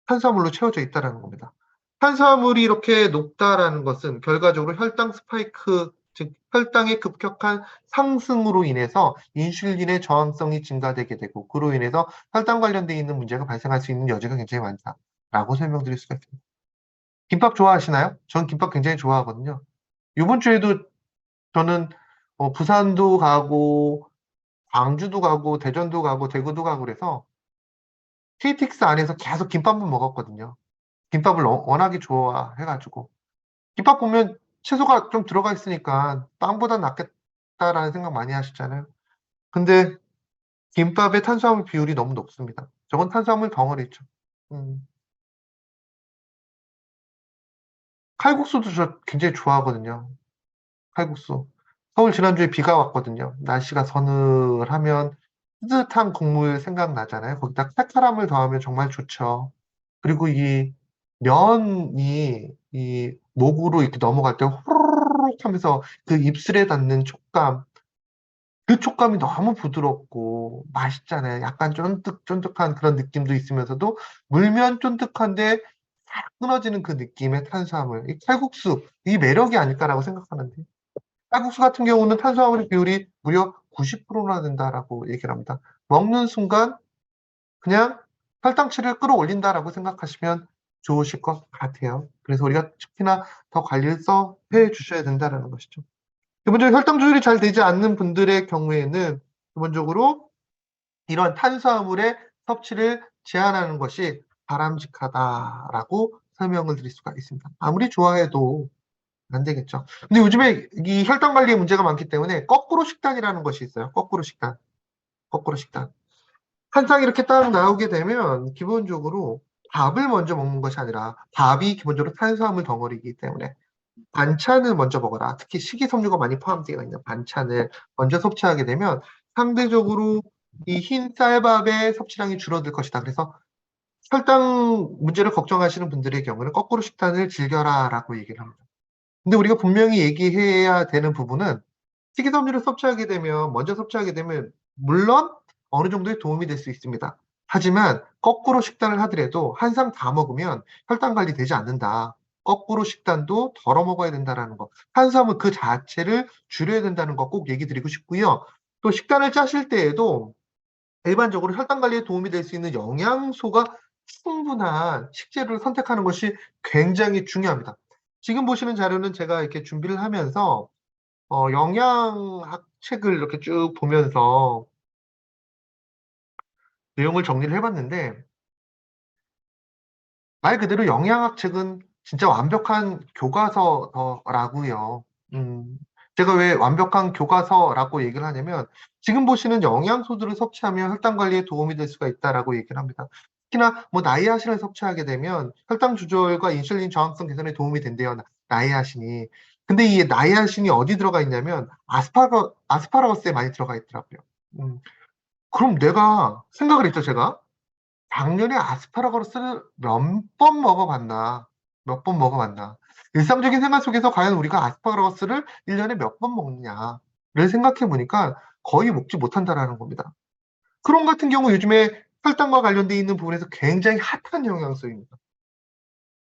탄수화물로 채워져 있다는 겁니다. 탄수화물이 이렇게 높다라는 것은 결과적으로 혈당 스파이크, 즉 혈당의 급격한 상승으로 인해서 인슐린의 저항성이 증가되게 되고 그로 인해서 혈당 관련되어 있는 문제가 발생할 수 있는 여지가 굉장히 많다라고 설명드릴 수가 있습니다. 김밥 좋아하시나요? 저는 김밥 굉장히 좋아하거든요. 이번 주에도 저는 부산도 가고 광주도 가고 대전도 가고 대구도 가고 그래서 KTX 안에서 계속 김밥만 먹었거든요. 김밥을 워낙에 좋아해가지고 김밥 보면 채소가 좀 들어가 있으니까 빵보다 낫겠다라는 생각 많이 하시잖아요. 근데 김밥의 탄수화물 비율이 너무 높습니다. 저건 탄수화물 덩어리죠. 칼국수도 저 굉장히 좋아하거든요. 칼국수. 서울 지난주에 비가 왔거든요. 날씨가 서늘하면 뜨뜻한 국물 생각나잖아요. 거기다 칼칼함을 더하면 정말 좋죠. 그리고 이 면이 이 목으로 이렇게 넘어갈 때 호로록 하면서 그 입술에 닿는 촉감, 그 촉감이 너무 부드럽고 맛있잖아요. 약간 쫀득쫀득한 그런 느낌도 있으면서도 물면 쫀득한데 싹 끊어지는 그 느낌의 탄수화물. 이 칼국수, 이 매력이 아닐까라고 생각하는데. 칼국수 같은 경우는 탄수화물의 비율이 무려 90%나 된다라고 얘기를 합니다. 먹는 순간 그냥 혈당치를 끌어올린다라고 생각하시면 좋으실 것 같아요. 그래서 우리가 특히나 더 관리를 해 주셔야 된다라는 것이죠. 기본적으로 혈당 조절이 잘 되지 않는 분들의 경우에는 기본적으로 이런 탄수화물의 섭취를 제한하는 것이 바람직하다라고 설명을 드릴 수가 있습니다. 아무리 좋아해도 안 되겠죠. 근데 요즘에 이 혈당 관리에 문제가 많기 때문에 거꾸로 식단이라는 것이 있어요. 거꾸로 식단. 거꾸로 식단. 한상 이렇게 딱 나오게 되면 기본적으로 밥을 먼저 먹는 것이 아니라 밥이 기본적으로 탄수화물 덩어리이기 때문에 반찬을 먼저 먹어라. 특히 식이섬유가 많이 포함되어 있는 반찬을 먼저 섭취하게 되면 상대적으로 이 흰 쌀밥의 섭취량이 줄어들 것이다. 그래서 혈당 문제를 걱정하시는 분들의 경우는 거꾸로 식단을 즐겨라라고 얘기를 합니다. 근데 우리가 분명히 얘기해야 되는 부분은 식이섬유를 섭취하게 되면, 먼저 섭취하게 되면 물론 어느 정도의 도움이 될 수 있습니다. 하지만 거꾸로 식단을 하더라도 한 상 다 먹으면 혈당 관리 되지 않는다. 거꾸로 식단도 덜어 먹어야 된다라는 거. 탄수화물 그 자체를 줄여야 된다는 거 꼭 얘기 드리고 싶고요. 또 식단을 짜실 때에도 일반적으로 혈당 관리에 도움이 될 수 있는 영양소가 충분한 식재료를 선택하는 것이 굉장히 중요합니다. 지금 보시는 자료는 제가 이렇게 준비를 하면서 영양학 책을 이렇게 쭉 보면서 내용을 정리를 해봤는데, 말 그대로 영양학 책은 진짜 완벽한 교과서라고요. 제가 왜 완벽한 교과서라고 얘기를 하냐면, 지금 보시는 영양소들을 섭취하면 혈당 관리에 도움이 될 수가 있다라고 얘기를 합니다. 특히나 뭐 나이아신을 섭취하게 되면 혈당 조절과 인슐린 저항성 개선에 도움이 된대요. 나이아신이. 근데 이 나이아신이 어디 들어가 있냐면 아스파라거스에 많이 들어가 있더라고요. 그럼 내가 생각을 했죠, 제가. 작년에 아스파라거스를 몇 번 먹어봤나? 몇 번 먹어봤나? 일상적인 생활 속에서 과연 우리가 아스파라거스를 1년에 몇 번 먹느냐를 생각해 보니까 거의 먹지 못한다라는 겁니다. 크롬 같은 경우 요즘에 혈당과 관련돼 있는 부분에서 굉장히 핫한 영양소입니다.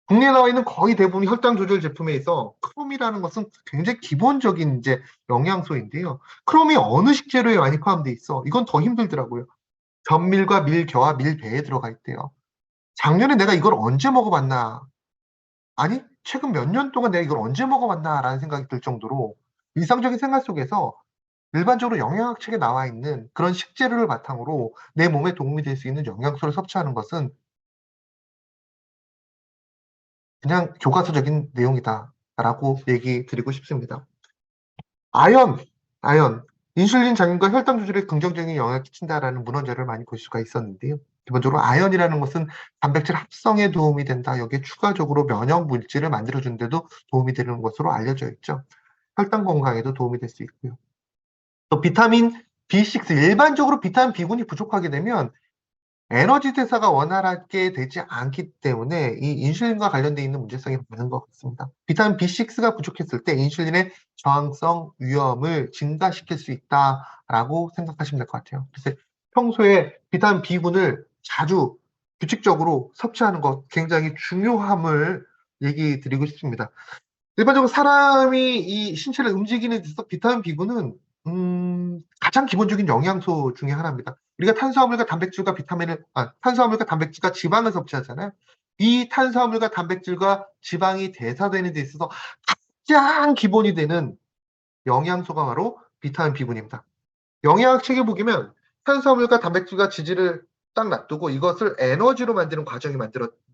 국내에 나와 있는 거의 대부분 혈당 조절 제품에 있어 크롬이라는 것은 굉장히 기본적인 이제 영양소인데요. 크롬이 어느 식재료에 많이 포함돼 있어? 이건 더 힘들더라고요. 전밀과 밀교와 밀배에 들어가 있대요. 작년에 내가 이걸 언제 먹어봤나? 아니, 최근 몇 년 동안 내가 이걸 언제 먹어봤나라는 생각이 들 정도로 일상적인 생활 속에서 일반적으로 영양학 책에 나와 있는 그런 식재료를 바탕으로 내 몸에 도움이 될 수 있는 영양소를 섭취하는 것은 그냥 교과서적인 내용이다라고 얘기 드리고 싶습니다. 아연, 아연. 인슐린 작용과 혈당 조절에 긍정적인 영향을 끼친다라는 문헌자를 많이 볼 수가 있었는데요. 기본적으로 아연이라는 것은 단백질 합성에 도움이 된다. 여기에 추가적으로 면역 물질을 만들어준 데도 도움이 되는 것으로 알려져 있죠. 혈당 건강에도 도움이 될 수 있고요. 또 비타민 B6, 일반적으로 비타민 B군이 부족하게 되면 에너지 대사가 원활하게 되지 않기 때문에 이 인슐린과 관련되어 있는 문제성이 많은 것 같습니다. 비타민 B6가 부족했을 때 인슐린의 저항성 위험을 증가시킬 수 있다라고 생각하시면 될 것 같아요. 그래서 평소에 비타민 B군을 자주 규칙적으로 섭취하는 것 굉장히 중요함을 얘기 드리고 싶습니다. 일반적으로 사람이 이 신체를 움직이는 데 있어서 비타민 B군은 가장 기본적인 영양소 중에 하나입니다. 우리가 탄수화물과 단백질과 탄수화물과 단백질과 지방을 섭취하잖아요. 이 탄수화물과 단백질과 지방이 대사되는 데 있어서 가장 기본이 되는 영양소가 바로 비타민 B군입니다. 영양학 책에 보면 탄수화물과 단백질과 지질을 딱 놔두고 이것을 에너지로 만드는 과정이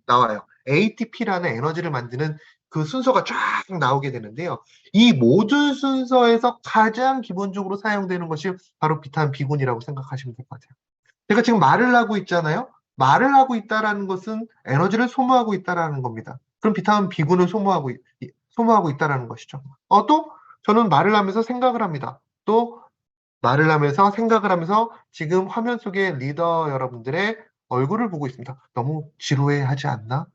나와요. ATP라는 에너지를 만드는 그 순서가 쫙 나오게 되는데요. 이 모든 순서에서 가장 기본적으로 사용되는 것이 바로 비타민 B군이라고 생각하시면 될 것 같아요. 제가 지금 말을 하고 있잖아요. 말을 하고 있다라는 것은 에너지를 소모하고 있다라는 겁니다. 그럼 비타민 B군을 소모하고 있다라는 것이죠. 또 저는 말을 하면서 생각을 합니다. 또 말을 하면서 생각을 하면서 지금 화면 속에 리더 여러분들의 얼굴을 보고 있습니다. 너무 지루해하지 않나?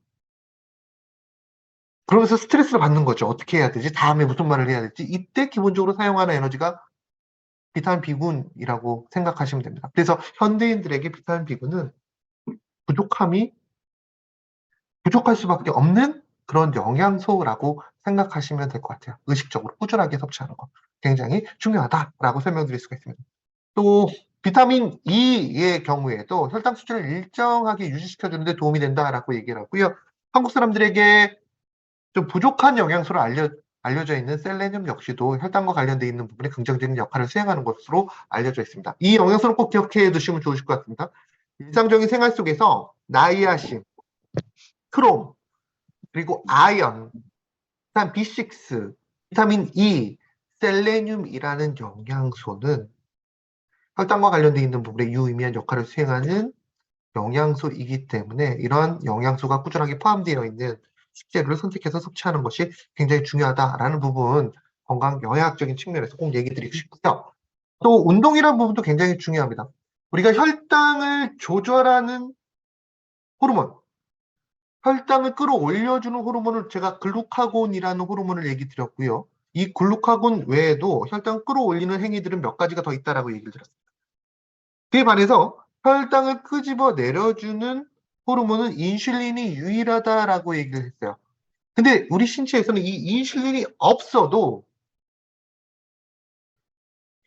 그러면서 스트레스를 받는 거죠. 어떻게 해야 되지? 다음에 무슨 말을 해야 될지. 이때 기본적으로 사용하는 에너지가 비타민 B군이라고 생각하시면 됩니다. 그래서 현대인들에게 비타민 B군은 부족할 수밖에 없는 그런 영양소라고 생각하시면 될 것 같아요. 의식적으로 꾸준하게 섭취하는 것. 굉장히 중요하다라고 설명드릴 수가 있습니다. 또 비타민 E의 경우에도 혈당 수준을 일정하게 유지시켜주는 데 도움이 된다라고 얘기를 하고요. 한국 사람들에게 좀 부족한 영양소로 알려져 있는 셀레늄 역시도 혈당과 관련되어 있는 부분에 긍정적인 역할을 수행하는 것으로 알려져 있습니다. 이 영양소를 꼭 기억해 두시면 좋으실 것 같습니다. 일상적인 생활 속에서 나이아신, 크롬, 그리고 아연, 비타민 B6, 비타민 E, 셀레늄이라는 영양소는 혈당과 관련되어 있는 부분에 유의미한 역할을 수행하는 영양소이기 때문에 이러한 영양소가 꾸준하게 포함되어 있는 식재료를 선택해서 섭취하는 것이 굉장히 중요하다라는 부분, 건강 영양학적인 측면에서 꼭 얘기 드리고 싶고요. 또 운동이라는 부분도 굉장히 중요합니다. 우리가 혈당을 조절하는 호르몬, 혈당을 끌어올려주는 호르몬을 제가 글루카곤이라는 호르몬을 얘기 드렸고요. 이 글루카곤 외에도 혈당 끌어올리는 행위들은 몇 가지가 더 있다라고 얘기를 드렸습니다. 그에 반해서 혈당을 끄집어 내려주는 호르몬은 인슐린이 유일하다라고 얘기를 했어요. 근데 우리 신체에서는 이 인슐린이 없어도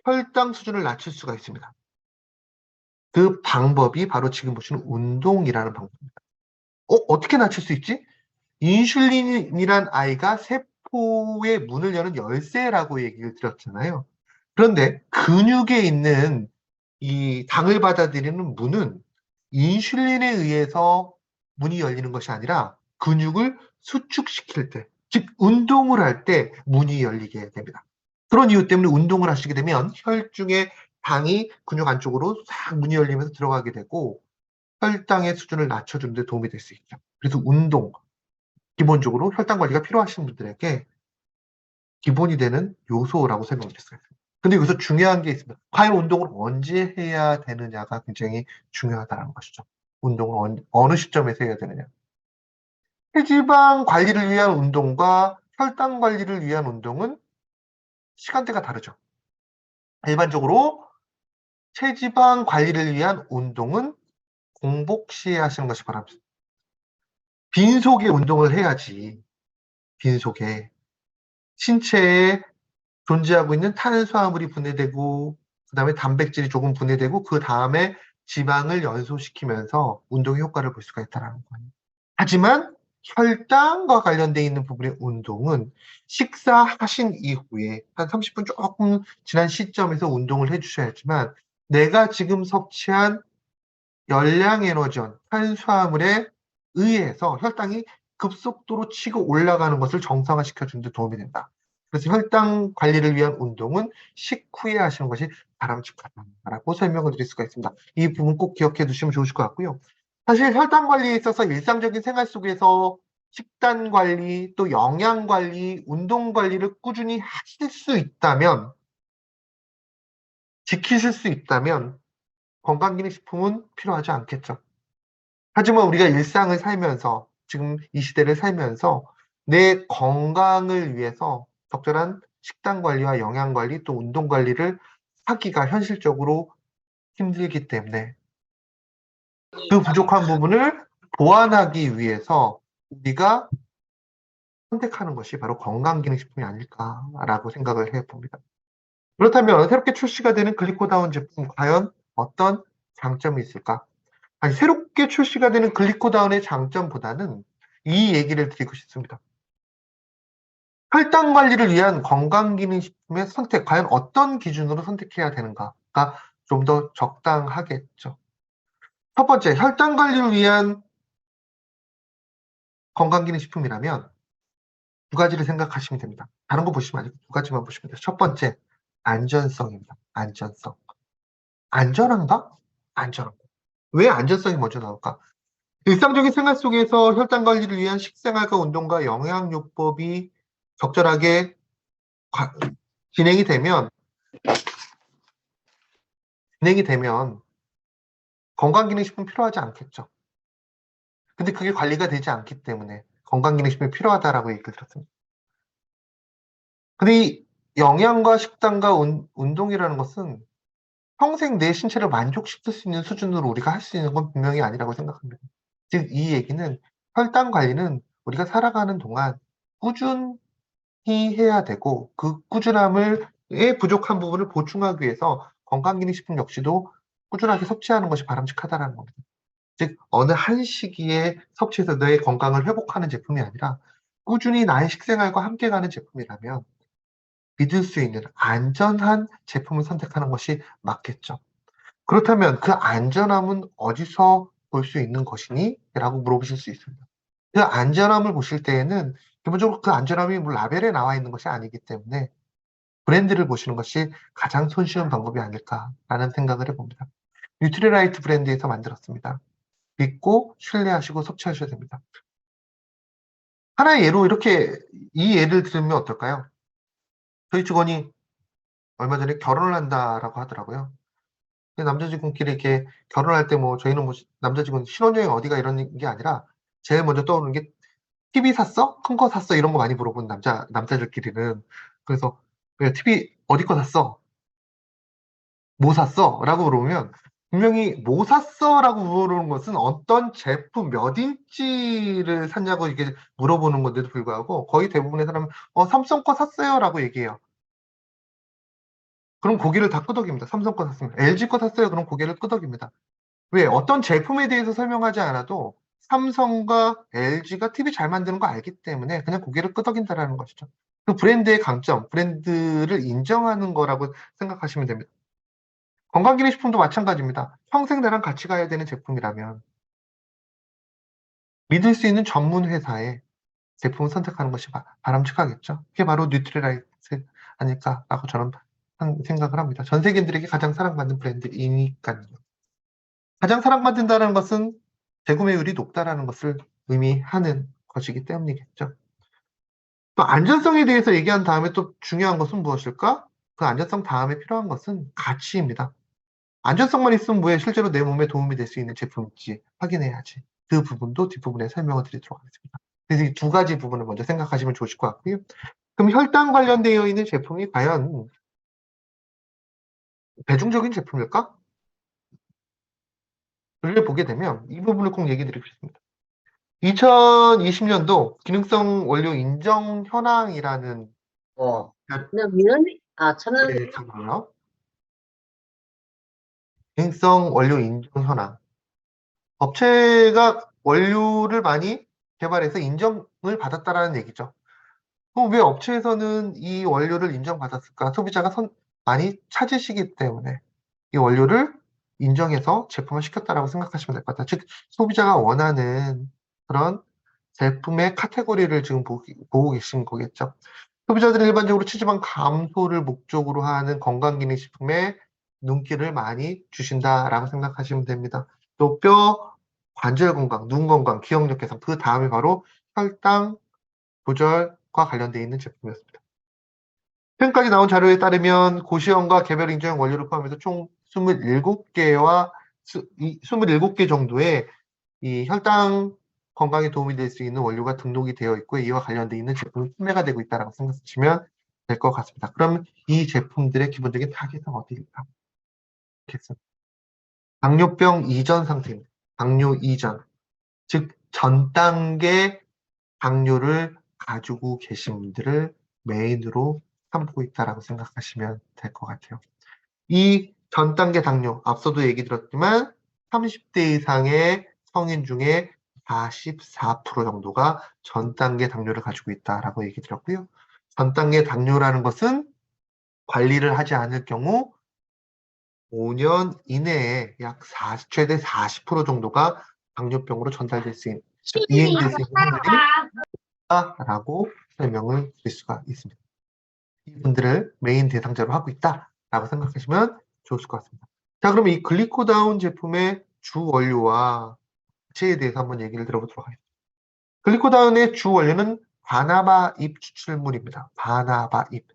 혈당 수준을 낮출 수가 있습니다. 그 방법이 바로 지금 보시는 운동이라는 방법입니다. 어떻게 낮출 수 있지? 인슐린이란 아이가 세포의 문을 여는 열쇠라고 얘기를 드렸잖아요. 그런데 근육에 있는 이 당을 받아들이는 문은 인슐린에 의해서 문이 열리는 것이 아니라 근육을 수축시킬 때, 즉 운동을 할 때 문이 열리게 됩니다. 그런 이유 때문에 운동을 하시게 되면 혈중에 당이 근육 안쪽으로 싹 문이 열리면서 들어가게 되고 혈당의 수준을 낮춰주는 데 도움이 될 수 있죠. 그래서 운동, 기본적으로 혈당 관리가 필요하신 분들에게 기본이 되는 요소라고 설명드릴 수가 있습니다. 근데 여기서 중요한 게 있습니다. 과연 운동을 언제 해야 되느냐가 굉장히 중요하다는 것이죠. 운동을 어느 시점에서 해야 되느냐. 체지방 관리를 위한 운동과 혈당 관리를 위한 운동은 시간대가 다르죠. 일반적으로 체지방 관리를 위한 운동은 공복 시에 하시는 것이 바랍니다. 빈속에 운동을 해야지, 빈속에 신체에 존재하고 있는 탄수화물이 분해되고 그 다음에 단백질이 조금 분해되고 그 다음에 지방을 연소시키면서 운동의 효과를 볼 수가 있다는 거예요. 하지만 혈당과 관련되어 있는 부분의 운동은 식사하신 이후에 한 30분 조금 지난 시점에서 운동을 해주셔야지만 내가 지금 섭취한 열량 에너지원, 탄수화물에 의해서 혈당이 급속도로 치고 올라가는 것을 정상화시켜주는 데 도움이 된다. 그래서 혈당 관리를 위한 운동은 식후에 하시는 것이 바람직하다라고 설명을 드릴 수가 있습니다. 이 부분 꼭 기억해 두시면 좋으실 것 같고요. 사실 혈당 관리에 있어서 일상적인 생활 속에서 식단 관리, 또 영양 관리, 운동 관리를 꾸준히 하실 수 있다면, 지키실 수 있다면 건강기능식품은 필요하지 않겠죠. 하지만 우리가 일상을 살면서, 지금 이 시대를 살면서 내 건강을 위해서 적절한 식단 관리와 영양 관리 또 운동 관리를 하기가 현실적으로 힘들기 때문에 그 부족한 부분을 보완하기 위해서 우리가 선택하는 것이 바로 건강기능식품이 아닐까라고 생각을 해봅니다. 그렇다면 새롭게 출시가 되는 글리코다운 제품 과연 어떤 장점이 있을까? 아니, 새롭게 출시가 되는 글리코다운의 장점보다는 이 얘기를 드리고 싶습니다. 혈당 관리를 위한 건강기능식품의 선택, 과연 어떤 기준으로 선택해야 되는가가 좀 더 적당하겠죠. 첫 번째, 혈당 관리를 위한 건강기능식품이라면 두 가지를 생각하시면 됩니다. 다른 거 보시면 아니고 두 가지만 보시면 돼요. 첫 번째, 안전성입니다. 안전성. 안전한가? 안전한가? 왜 안전성이 먼저 나올까? 일상적인 생활 속에서 혈당 관리를 위한 식생활과 운동과 영양요법이 적절하게 진행이 되면 건강기능식품 필요하지 않겠죠. 근데 그게 관리가 되지 않기 때문에 건강기능식품이 필요하다라고 얘기를 들었습니다. 근데 이 영양과 식단과 운동이라는 것은 평생 내 신체를 만족시킬 수 있는 수준으로 우리가 할 수 있는 건 분명히 아니라고 생각합니다. 즉, 이 얘기는 혈당 관리는 우리가 살아가는 동안 꾸준히 해야 되고 그 꾸준함의 부족한 부분을 보충하기 위해서 건강기능식품 역시도 꾸준하게 섭취하는 것이 바람직하다는 겁니다. 즉, 어느 한 시기에 섭취해서 너의 건강을 회복하는 제품이 아니라 꾸준히 나의 식생활과 함께 가는 제품이라면 믿을 수 있는 안전한 제품을 선택하는 것이 맞겠죠. 그렇다면 그 안전함은 어디서 볼 수 있는 것이니? 라고 물어보실 수 있습니다. 그 안전함을 보실 때에는 기본적으로 그 안전함이 뭐 라벨에 나와 있는 것이 아니기 때문에 브랜드를 보시는 것이 가장 손쉬운 방법이 아닐까라는 생각을 해봅니다. 뉴트리라이트 브랜드에서 만들었습니다. 믿고 신뢰하시고 섭취하셔야 됩니다. 하나의 예로 이 예를 들으면 어떨까요? 저희 직원이 얼마 전에 결혼을 한다라고 하더라고요. 남자 직원끼리 이렇게 결혼할 때 뭐 저희는 뭐 남자 직원 신혼여행 어디가 이런 게 아니라 제일 먼저 떠오르는 게 TV 샀어? 큰 거 샀어? 이런 거 많이 물어보는 남자들끼리는. 그래서 왜 TV 어디 거 샀어? 뭐 샀어? 라고 물어보면 분명히 뭐 샀어? 라고 물어보는 것은 어떤 제품 몇 인치를 샀냐고 이게 물어보는 건데도 불구하고 거의 대부분의 사람은 삼성 거 샀어요? 라고 얘기해요. 그럼 고개를 다 끄덕입니다. 삼성 거 샀으면. LG 거 샀어요? 그럼 고개를 끄덕입니다. 왜? 어떤 제품에 대해서 설명하지 않아도 삼성과 LG가 TV 잘 만드는 거 알기 때문에 그냥 고개를 끄덕인다라는 것이죠. 그 브랜드의 강점, 브랜드를 인정하는 거라고 생각하시면 됩니다. 건강기능식품도 마찬가지입니다. 평생 나랑 같이 가야 되는 제품이라면 믿을 수 있는 전문 회사의 제품을 선택하는 것이 바람직하겠죠. 그게 바로 뉴트리라이트 아닐까라고 저는 생각을 합니다. 전 세계인들에게 가장 사랑받는 브랜드이니까요. 가장 사랑받는다는 것은 재구매율이 높다라는 것을 의미하는 것이기 때문이겠죠. 또 안전성에 대해서 얘기한 다음에 또 중요한 것은 무엇일까? 그 안전성 다음에 필요한 것은 가치입니다. 안전성만 있으면 뭐해? 실제로 내 몸에 도움이 될 수 있는 제품인지 확인해야지. 그 부분도 뒷부분에 설명을 드리도록 하겠습니다. 그래서 이 두 가지 부분을 먼저 생각하시면 좋으실 것 같고요. 그럼 혈당 관련되어 있는 제품이 과연 대중적인 제품일까? 를 보게 되면 이 부분을 꼭 얘기 드리고 싶습니다. 2020년도 기능성 원료 인정 현황이라는 나 미연이 저는 네, 잠깐만요. 기능성 원료 인정 현황. 업체가 원료를 많이 개발해서 인정을 받았다라는 얘기죠. 그럼 왜 업체에서는 이 원료를 인정받았을까? 소비자가 많이 찾으시기 때문에 이 원료를 인정해서 제품을 시켰다라고 생각하시면 될 것 같아요. 즉, 소비자가 원하는 그런 제품의 카테고리를 지금 보고 계신 거겠죠. 소비자들은 일반적으로 체지방 감소를 목적으로 하는 건강기능식품에 눈길을 많이 주신다라고 생각하시면 됩니다. 또 뼈, 관절 건강, 눈 건강, 기억력 개선, 그 다음에 바로 혈당 조절과 관련되어 있는 제품이었습니다. 최근까지 나온 자료에 따르면 고시원과 개별 인증 원료를 포함해서 총 27개 정도의 이 혈당 건강에 도움이 될 수 있는 원료가 등록이 되어 있고 이와 관련되어 있는 제품이 판매가 되고 있다고 생각하시면 될 것 같습니다. 그럼 이 제품들의 기본적인 타겟은 어디일까? 당뇨병 이전 상태입니다. 당뇨 이전. 즉, 전 단계 당뇨를 가지고 계신 분들을 메인으로 삼고 있다고 생각하시면 될 것 같아요. 이 전 단계 당뇨, 앞서도 얘기 들었지만 30대 이상의 성인 중에 44% 정도가 전 단계 당뇨를 가지고 있다라고 얘기 들었고요. 전 단계 당뇨라는 것은 관리를 하지 않을 경우 5년 이내에 최대 40% 정도가 당뇨병으로 전달될 수 있는, 이행될 수 있는 확률이 있다라고 설명을 드릴 수가 있습니다. 이분들을 메인 대상자로 하고 있다라고 생각하시면 좋을 것 같습니다. 자, 그러면 이 글리코다운 제품의 주 원료와 가치에 대해서 한번 얘기를 들어보도록 하겠습니다. 글리코다운의 주 원료는 바나바 잎 추출물입니다. 바나바 잎.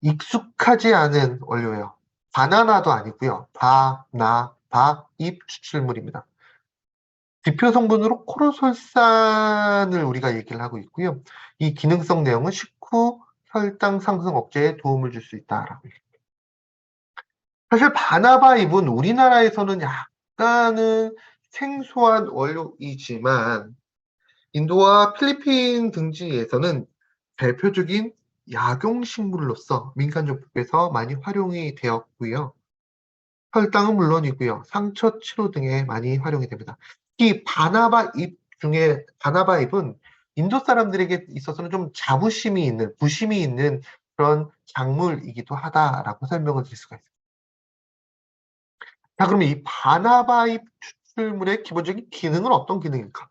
익숙하지 않은 원료예요. 바나나도 아니고요. 바나바 잎 추출물입니다. 지표 성분으로 코르솔산을 우리가 얘기를 하고 있고요. 이 기능성 내용은 식후 혈당 상승 억제에 도움을 줄 수 있다라고 얘기합니다. 사실 바나바 잎은 우리나라에서는 약간은 생소한 원료이지만 인도와 필리핀 등지에서는 대표적인 약용식물로서 민간요법에서 많이 활용이 되었고요. 혈당은 물론이고요. 상처 치료 등에 많이 활용이 됩니다. 이 바나바 잎 중에 바나바 잎은 인도 사람들에게 있어서는 좀 자부심이 있는, 부심이 있는 그런 작물이기도 하다라고 설명을 드릴 수가 있습니다. 자, 그러면 이 바나바 잎 추출물의 기본적인 기능은 어떤 기능일까?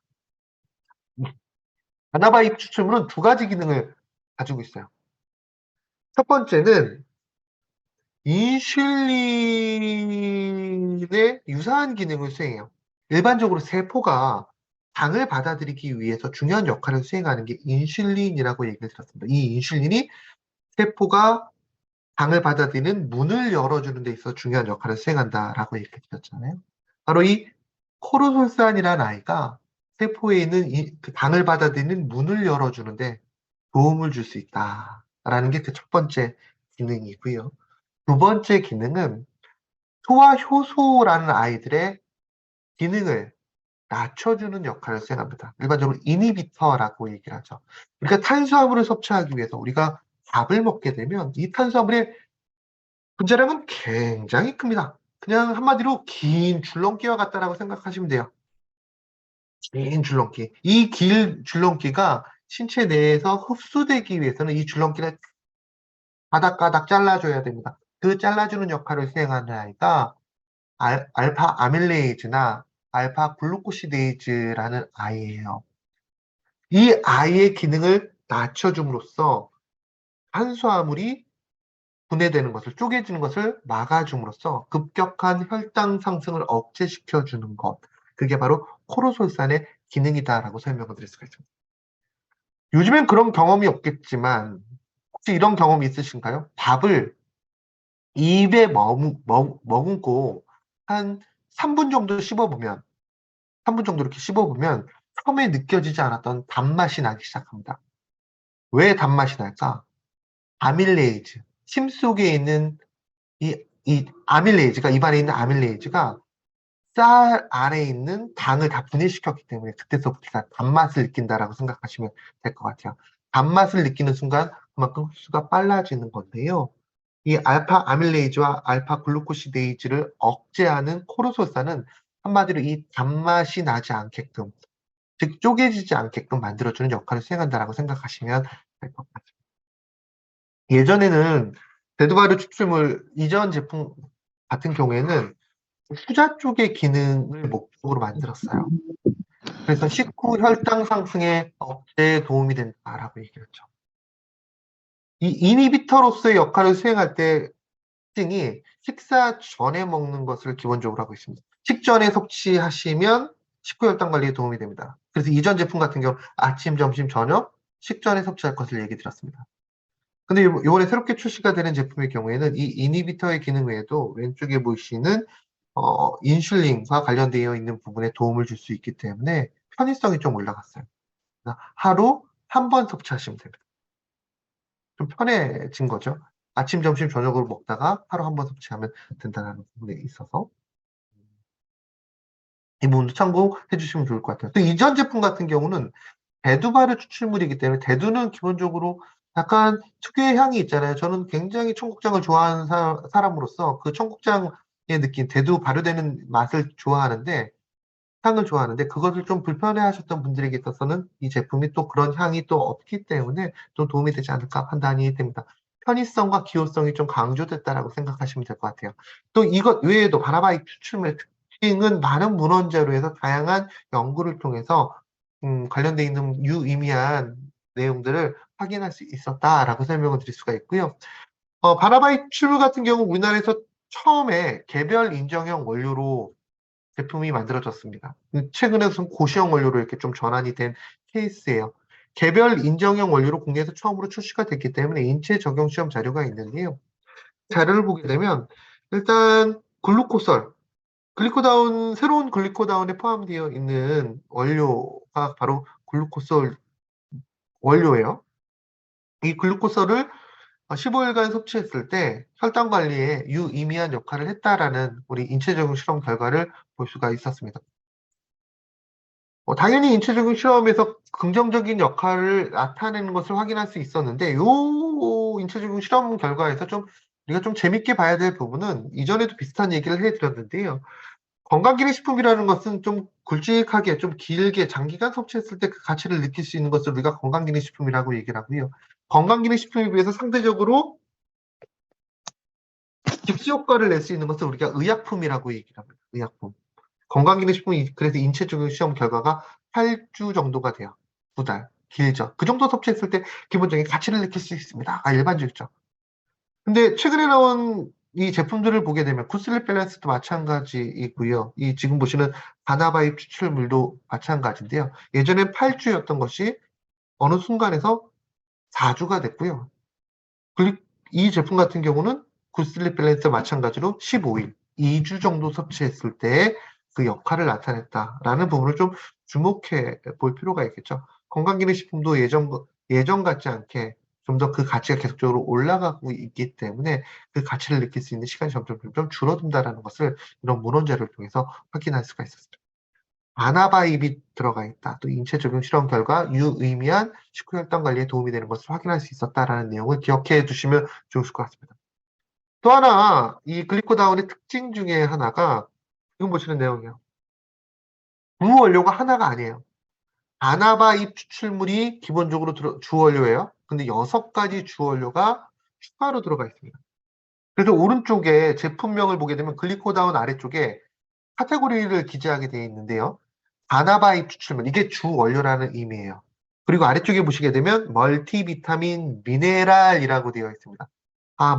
바나바 잎 추출물은 두 가지 기능을 가지고 있어요. 첫 번째는 인슐린의 유사한 기능을 수행해요. 일반적으로 세포가 당을 받아들이기 위해서 중요한 역할을 수행하는 게 인슐린이라고 얘기를 들었습니다. 이 인슐린이 세포가 당을 받아들이는 문을 열어주는 데 있어서 중요한 역할을 수행한다라고 얘기를 드렸잖아요. 바로 이 코르솔산이라는 아이가 세포에 있는 그 당을 받아들이는 문을 열어주는데 도움을 줄 수 있다라는 게 그 첫 번째 기능이고요. 두 번째 기능은 소화 효소라는 아이들의 기능을 낮춰주는 역할을 수행합니다. 일반적으로 이니비터라고 얘기를 하죠. 우리가 탄수화물을 섭취하기 위해서 우리가 밥을 먹게 되면 이 탄수화물의 분자량은 굉장히 큽니다. 그냥 한마디로 긴 줄넘기와 같다라고 생각하시면 돼요. 긴 줄넘기. 이 긴 줄넘기가 신체 내에서 흡수되기 위해서는 이 줄넘기를 가닥가닥 잘라줘야 됩니다. 그 잘라주는 역할을 수행하는 아이가 알파 아밀레이즈나 알파 글루코시데이즈라는 아이예요. 이 아이의 기능을 낮춰줌으로써 탄수화물이 분해되는 것을, 쪼개지는 것을 막아줌으로써 급격한 혈당 상승을 억제시켜주는 것. 그게 바로 코르솔산의 기능이다라고 설명을 드릴 수가 있습니다. 요즘엔 그런 경험이 없겠지만 혹시 이런 경험이 있으신가요? 밥을 입에 머금고 한 3분 정도 씹어보면 3분 정도 이렇게 씹어보면 처음에 느껴지지 않았던 단맛이 나기 시작합니다. 왜 단맛이 날까? 아밀레이즈, 침 속에 있는 이 아밀레이즈가, 입안에 있는 아밀레이즈가 쌀 안에 있는 당을 다 분해시켰기 때문에 그때서부터 단맛을 느낀다라고 생각하시면 될 것 같아요. 단맛을 느끼는 순간 그만큼 흡수가 빨라지는 건데요. 이 알파 아밀레이즈와 알파 글루코시데이즈를 억제하는 코르솔산은 한마디로 이 단맛이 나지 않게끔, 즉 쪼개지지 않게끔 만들어주는 역할을 수행한다라고 생각하시면 될 것 같습니다. 예전에는 대두바이오 추출물 이전 제품 같은 경우에는 후자 쪽의 기능을 목적으로 만들었어요. 그래서 식후 혈당 상승에 억제에 도움이 된다라고 얘기했죠. 이 이니비터로서의 역할을 수행할 때 특징이 식사 전에 먹는 것을 기본적으로 하고 있습니다. 식전에 섭취하시면 식후 혈당 관리에 도움이 됩니다. 그래서 이전 제품 같은 경우 아침, 점심, 저녁 식전에 섭취할 것을 얘기 드렸습니다. 근데 이번에 새롭게 출시가 되는 제품의 경우에는 이 이니비터의 기능 외에도 왼쪽에 보시는 인슐린과 관련되어 있는 부분에 도움을 줄 수 있기 때문에 편의성이 좀 올라갔어요. 하루 한 번 섭취하시면 됩니다. 좀 편해진 거죠. 아침, 점심, 저녁으로 먹다가 하루 한 번 섭취하면 된다는 부분에 있어서 이 부분도 참고해 주시면 좋을 것 같아요. 또 이전 제품 같은 경우는 대두바르 추출물이기 때문에 대두는 기본적으로 약간 특유의 향이 있잖아요. 저는 굉장히 청국장을 좋아하는 사람으로서 그 청국장의 느낌, 대두 발효되는 맛을 좋아하는데 향을 좋아하는데 그것을 좀 불편해 하셨던 분들에게 있어서는 이 제품이 또 그런 향이 또 없기 때문에 좀 도움이 되지 않을까 판단이 됩니다. 편의성과 기호성이 좀 강조됐다라고 생각하시면 될 것 같아요. 또 이것 외에도 바나바이 추출물의 특징은 많은 문헌자료에서 다양한 연구를 통해서 관련돼 있는 유의미한 내용들을 확인할 수 있었다라고 설명을 드릴 수가 있고요. 바나바이 추출물 같은 경우 우리나라에서 처음에 개별 인정형 원료로 제품이 만들어졌습니다. 최근에는 고시형 원료로 이렇게 좀 전환이 된 케이스예요. 개별 인정형 원료로 국내에서 처음으로 출시가 됐기 때문에 인체 적용 시험 자료가 있는데요. 자료를 보게 되면 일단 글루코솔, 새로운 글리코다운에 포함되어 있는 원료가 바로 글루코솔 원료예요. 이 글루코솔을 15일간 섭취했을 때 혈당 관리에 유의미한 역할을 했다라는 우리 인체적인 실험 결과를 볼 수가 있었습니다. 당연히 인체적인 실험에서 긍정적인 역할을 나타내는 것을 확인할 수 있었는데 요 인체적인 실험 결과에서 우리가 좀 재밌게 봐야 될 부분은 이전에도 비슷한 얘기를 해드렸는데요. 건강기능식품이라는 것은 좀 굵직하게, 좀 길게, 장기간 섭취했을 때 그 가치를 느낄 수 있는 것을 우리가 건강기능식품이라고 얘기를 하고요. 건강기능식품에 비해서 상대적으로 깁스효과를 낼 수 있는 것을 우리가 의약품이라고 얘기를 합니다. 의약품. 건강기능식품이 그래서 인체적인 시험 결과가 8주 정도가 돼요. 2달. 길죠. 그 정도 섭취했을 때 기본적인 가치를 느낄 수 있습니다. 일반적이죠. 근데 최근에 나온 이 제품들을 보게 되면 굿슬립 밸런스도 마찬가지이고요. 이 지금 보시는 바나바입 추출물도 마찬가지인데요. 예전엔 8주였던 것이 어느 순간에서 4주가 됐고요. 이 제품 같은 경우는 굿슬립 밸런스와 마찬가지로 15일, 2주 정도 섭취했을 때 그 역할을 나타냈다라는 부분을 좀 주목해 볼 필요가 있겠죠. 건강기능식품도 예전 같지 않게 좀 더 그 가치가 계속적으로 올라가고 있기 때문에 그 가치를 느낄 수 있는 시간이 점점 줄어든다는 것을 이런 문헌 자료를 통해서 확인할 수가 있었습니다. 바나바입이 들어가 있다. 또 인체 적용 실험 결과 유의미한 식후 혈당 관리에 도움이 되는 것을 확인할 수 있었다라는 내용을 기억해 두시면 좋을 것 같습니다. 또 하나, 이 글리코다운의 특징 중에 하나가 지금 보시는 내용이에요. 주원료가 하나가 아니에요. 바나바잎 추출물이 기본적으로 주원료예요. 근데 6가지 주원료가 추가로 들어가 있습니다. 그래서 오른쪽에 제품명을 보게 되면 글리코다운 아래쪽에 카테고리를 기재하게 되어 있는데요. 바나바잎 추출물, 이게 주원료라는 의미예요. 그리고 아래쪽에 보시게 되면 멀티비타민 미네랄이라고 되어 있습니다.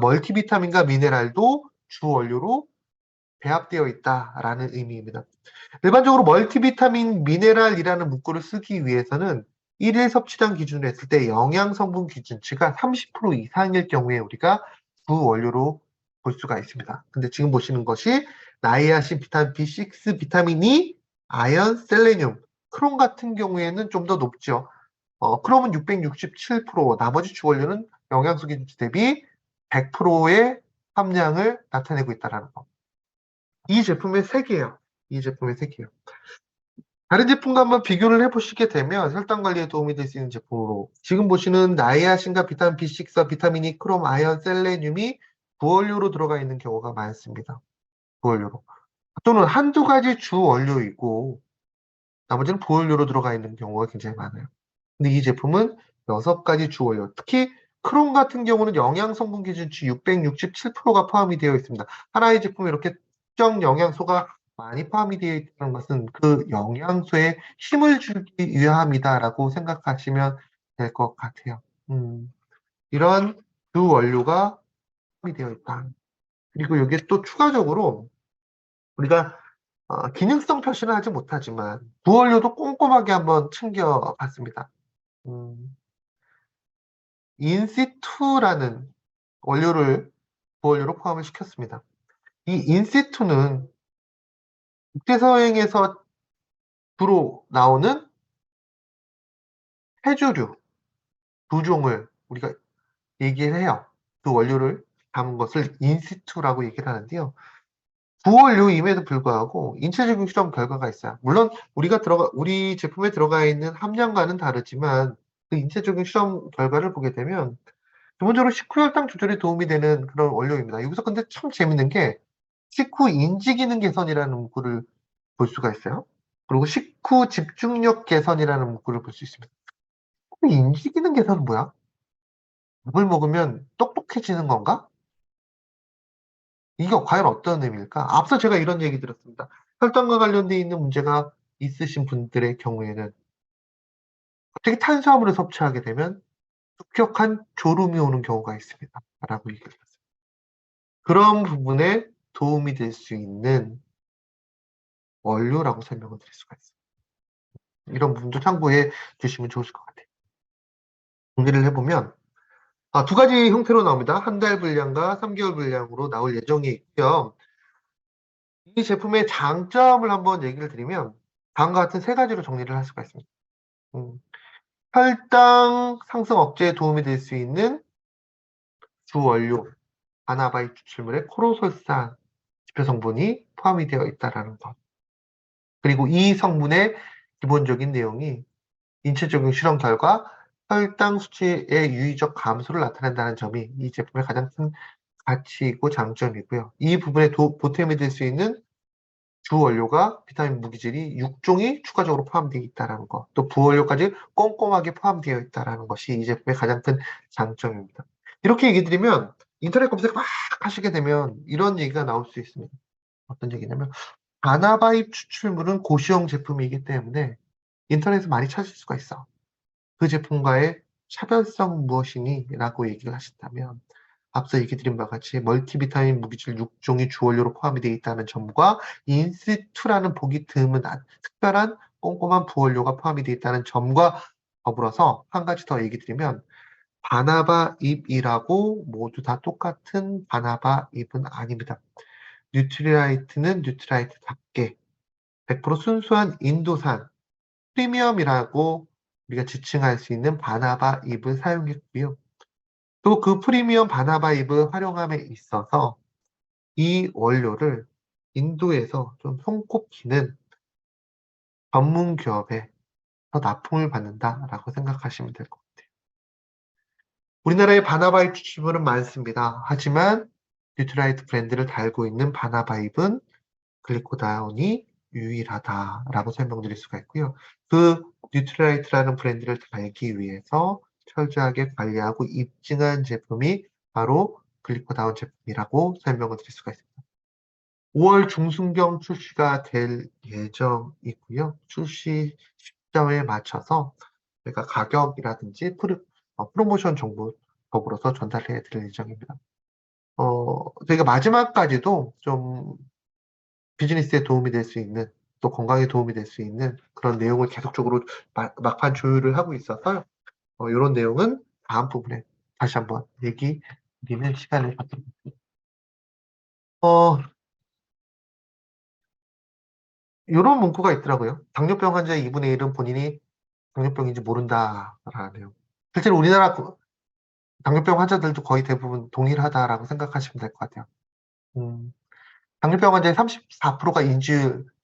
멀티비타민과 미네랄도 주원료로 배합되어 있다라는 의미입니다. 일반적으로 멀티비타민 미네랄이라는 문구를 쓰기 위해서는 1일 섭취량 기준으로 했을 때 영양성분 기준치가 30% 이상일 경우에 우리가 주원료로 볼 수가 있습니다. 근데 지금 보시는 것이 나이아신, 비타민 B6, 비타민 E, 아연, 셀레늄, 크롬 같은 경우에는 좀 더 높죠. 크롬은 667%, 나머지 주원료는 영양소 기준치 대비 100%의 함량을 나타내고 있다는 거. 이 제품의 색이에요. 이 제품의 색이에요. 다른 제품과 한번 비교를 해보시게 되면 혈당 관리에 도움이 될 수 있는 제품으로 지금 보시는 나이아신과 비타민 B6, 비타민 E, 크롬, 아연, 셀레늄이 부원료로 들어가 있는 경우가 많습니다. 부원료로. 또는 한두 가지 주원료이고 나머지는 부원료로 들어가 있는 경우가 굉장히 많아요. 근데 이 제품은 6가지 주원료, 특히 크롬 같은 경우는 영양성분 기준치 667%가 포함이 되어 있습니다. 하나의 제품에 이렇게 특정 영양소가 많이 포함이 되어 있다는 것은 그 영양소에 힘을 주기 위함이다라고 생각하시면 될 것 같아요. 이런 주원료가 포함이 되어 있다. 그리고 여기에 또 추가적으로 우리가 기능성 표시는 하지 못하지만 부원료도 꼼꼼하게 한번 챙겨봤습니다. 인시투라는 원료를 부원료로 포함을 시켰습니다. 이 인시투는 국제서행에서 주로 나오는 해조류 두 종을 우리가 얘기를 해요. 그 원료를 담은 것을 인시투라고 얘기를 하는데요. 부원료임에도 불구하고 인체적인 실험 결과가 있어요. 물론 우리 제품에 들어가 있는 함량과는 다르지만 그 인체적인 실험 결과를 보게 되면 기본적으로 식후 혈당 조절에 도움이 되는 그런 원료입니다. 여기서 근데 참 재밌는 게 식후 인지 기능 개선이라는 문구를 볼 수가 있어요. 그리고 식후 집중력 개선이라는 문구를 볼 수 있습니다. 인지 기능 개선은 뭐야? 밥을 먹으면 똑똑해지는 건가? 이게 과연 어떤 의미일까? 앞서 제가 이런 얘기 들었습니다. 혈당과 관련되어 있는 문제가 있으신 분들의 경우에는 갑자기 탄수화물을 섭취하게 되면 급격한 졸음이 오는 경우가 있습니다. 라고 얘기를 했습니다. 그런 부분에 도움이 될 수 있는 원료라고 설명을 드릴 수가 있습니다. 이런 부분도 참고해 주시면 좋을 것 같아요. 정리를 해보면 2가지 형태로 나옵니다. 한 달 분량과 3개월 분량으로 나올 예정이 있고요. 이 제품의 장점을 한번 얘기를 드리면 다음과 같은 3가지로 정리를 할 수가 있습니다. 혈당 상승 억제에 도움이 될 수 있는 주원료 바나바잎 추출물의 코로솔산 지표 성분이 포함이 되어 있다는 것. 그리고 이 성분의 기본적인 내용이 인체적인 실험 결과 혈당 수치의 유의적 감소를 나타낸다는 점이 이 제품의 가장 큰 가치이고 장점이고요. 이 부분에 보탬이 될 수 있는 주원료가 비타민 무기질이 6종이 추가적으로 포함되어 있다는 것, 또 부원료까지 꼼꼼하게 포함되어 있다는 것이 이 제품의 가장 큰 장점입니다. 이렇게 얘기 드리면 인터넷 검색 막 하시게 되면 이런 얘기가 나올 수 있습니다. 어떤 얘기냐면 바나바잎 추출물은 고시형 제품이기 때문에 인터넷에서 많이 찾을 수가 있어. 그 제품과의 차별성 무엇이니? 라고 얘기를 하신다면 앞서 얘기 드린 바와 같이 멀티비타민 무기질 6종이 주원료로 포함이 되어 있다는 점과 인시투라는 보기 드문 특별한 꼼꼼한 부원료가 포함이 되어 있다는 점과 더불어서 한 가지 더 얘기 드리면 바나바 잎이라고 모두 다 똑같은 바나바 잎은 아닙니다. 뉴트리라이트는 뉴트라이트답게 100% 순수한 인도산 프리미엄이라고 우리가 지칭할 수 있는 바나바 잎을 사용했고요. 또 그 프리미엄 바나바 잎을 활용함에 있어서 이 원료를 인도에서 좀 손꼽히는 전문 기업에 더 납품을 받는다라고 생각하시면 될 것 같아요. 우리나라에 바나바 잎 추출물은 많습니다. 하지만 뉴트라이트 브랜드를 달고 있는 바나바 잎은 글리코다운이 유일하다라고 설명드릴 수가 있고요. 그 뉴트라이트라는 브랜드를 달기 위해서 철저하게 관리하고 입증한 제품이 바로 글리코다운 제품이라고 설명을 드릴 수가 있습니다. 5월 중순경 출시가 될 예정이고요. 출시 시점에 맞춰서 저희가 가격이라든지 프로모션 정보 더불어서 전달해 드릴 예정입니다. 저희가 마지막까지도 좀 비즈니스에 도움이 될 수 있는, 또 건강에 도움이 될 수 있는 그런 내용을 계속적으로 막판 조율을 하고 있어서 이런 내용은 다음 부분에 다시 한번 얘기 드리는 시간을 갖도록 하겠습니다. 이런 문구가 있더라고요. 당뇨병 환자의 2분의 1은 본인이 당뇨병인지 모른다라는 내용. 실제로 우리나라 당뇨병 환자들도 거의 대부분 동일하다라고 생각하시면 될 것 같아요. 당뇨병 환자의 34%가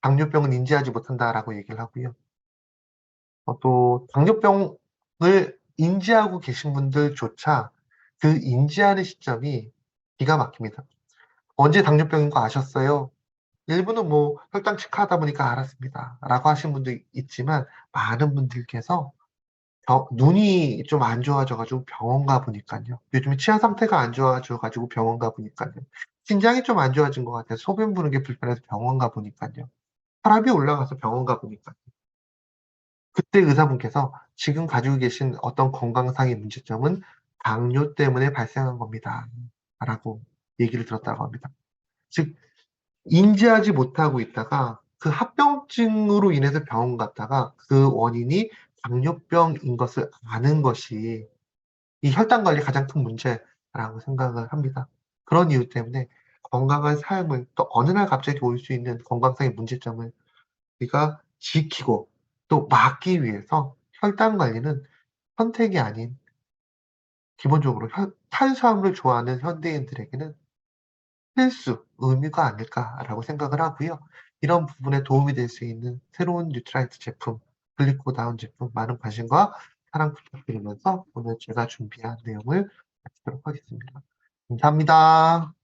당뇨병은 인지하지 못한다라고 얘기를 하고요. 또 당뇨병을 인지하고 계신 분들조차 그 인지하는 시점이 기가 막힙니다. 언제 당뇨병인 거 아셨어요? 일부는 뭐 혈당 체크하다 보니까 알았습니다 라고 하신 분도 있지만, 많은 분들께서 눈이 좀 안 좋아져가지고 병원 가보니까요. 요즘에 치아 상태가 안 좋아져가지고 병원 가보니까요. 신장이 좀 안 좋아진 것 같아요. 소변 부는 게 불편해서 병원 가보니까요. 혈압이 올라가서 병원 가보니까요. 그때 의사분께서 지금 가지고 계신 어떤 건강상의 문제점은 당뇨 때문에 발생한 겁니다 라고 얘기를 들었다고 합니다. 즉, 인지하지 못하고 있다가 그 합병증으로 인해서 병원 갔다가 그 원인이 당뇨병인 것을 아는 것이 이 혈당 관리 가장 큰 문제라고 생각을 합니다. 그런 이유 때문에 건강한 삶을, 또 어느 날 갑자기 올 수 있는 건강상의 문제점을 우리가 지키고 또 막기 위해서 혈당 관리는 선택이 아닌, 기본적으로 탄수화물을 좋아하는 현대인들에게는 필수, 의미가 아닐까라고 생각을 하고요. 이런 부분에 도움이 될 수 있는 새로운 뉴트라이트 제품, 글리코다운 제품 많은 관심과 사랑 부탁드리면서 오늘 제가 준비한 내용을 마치도록 하겠습니다. 감사합니다.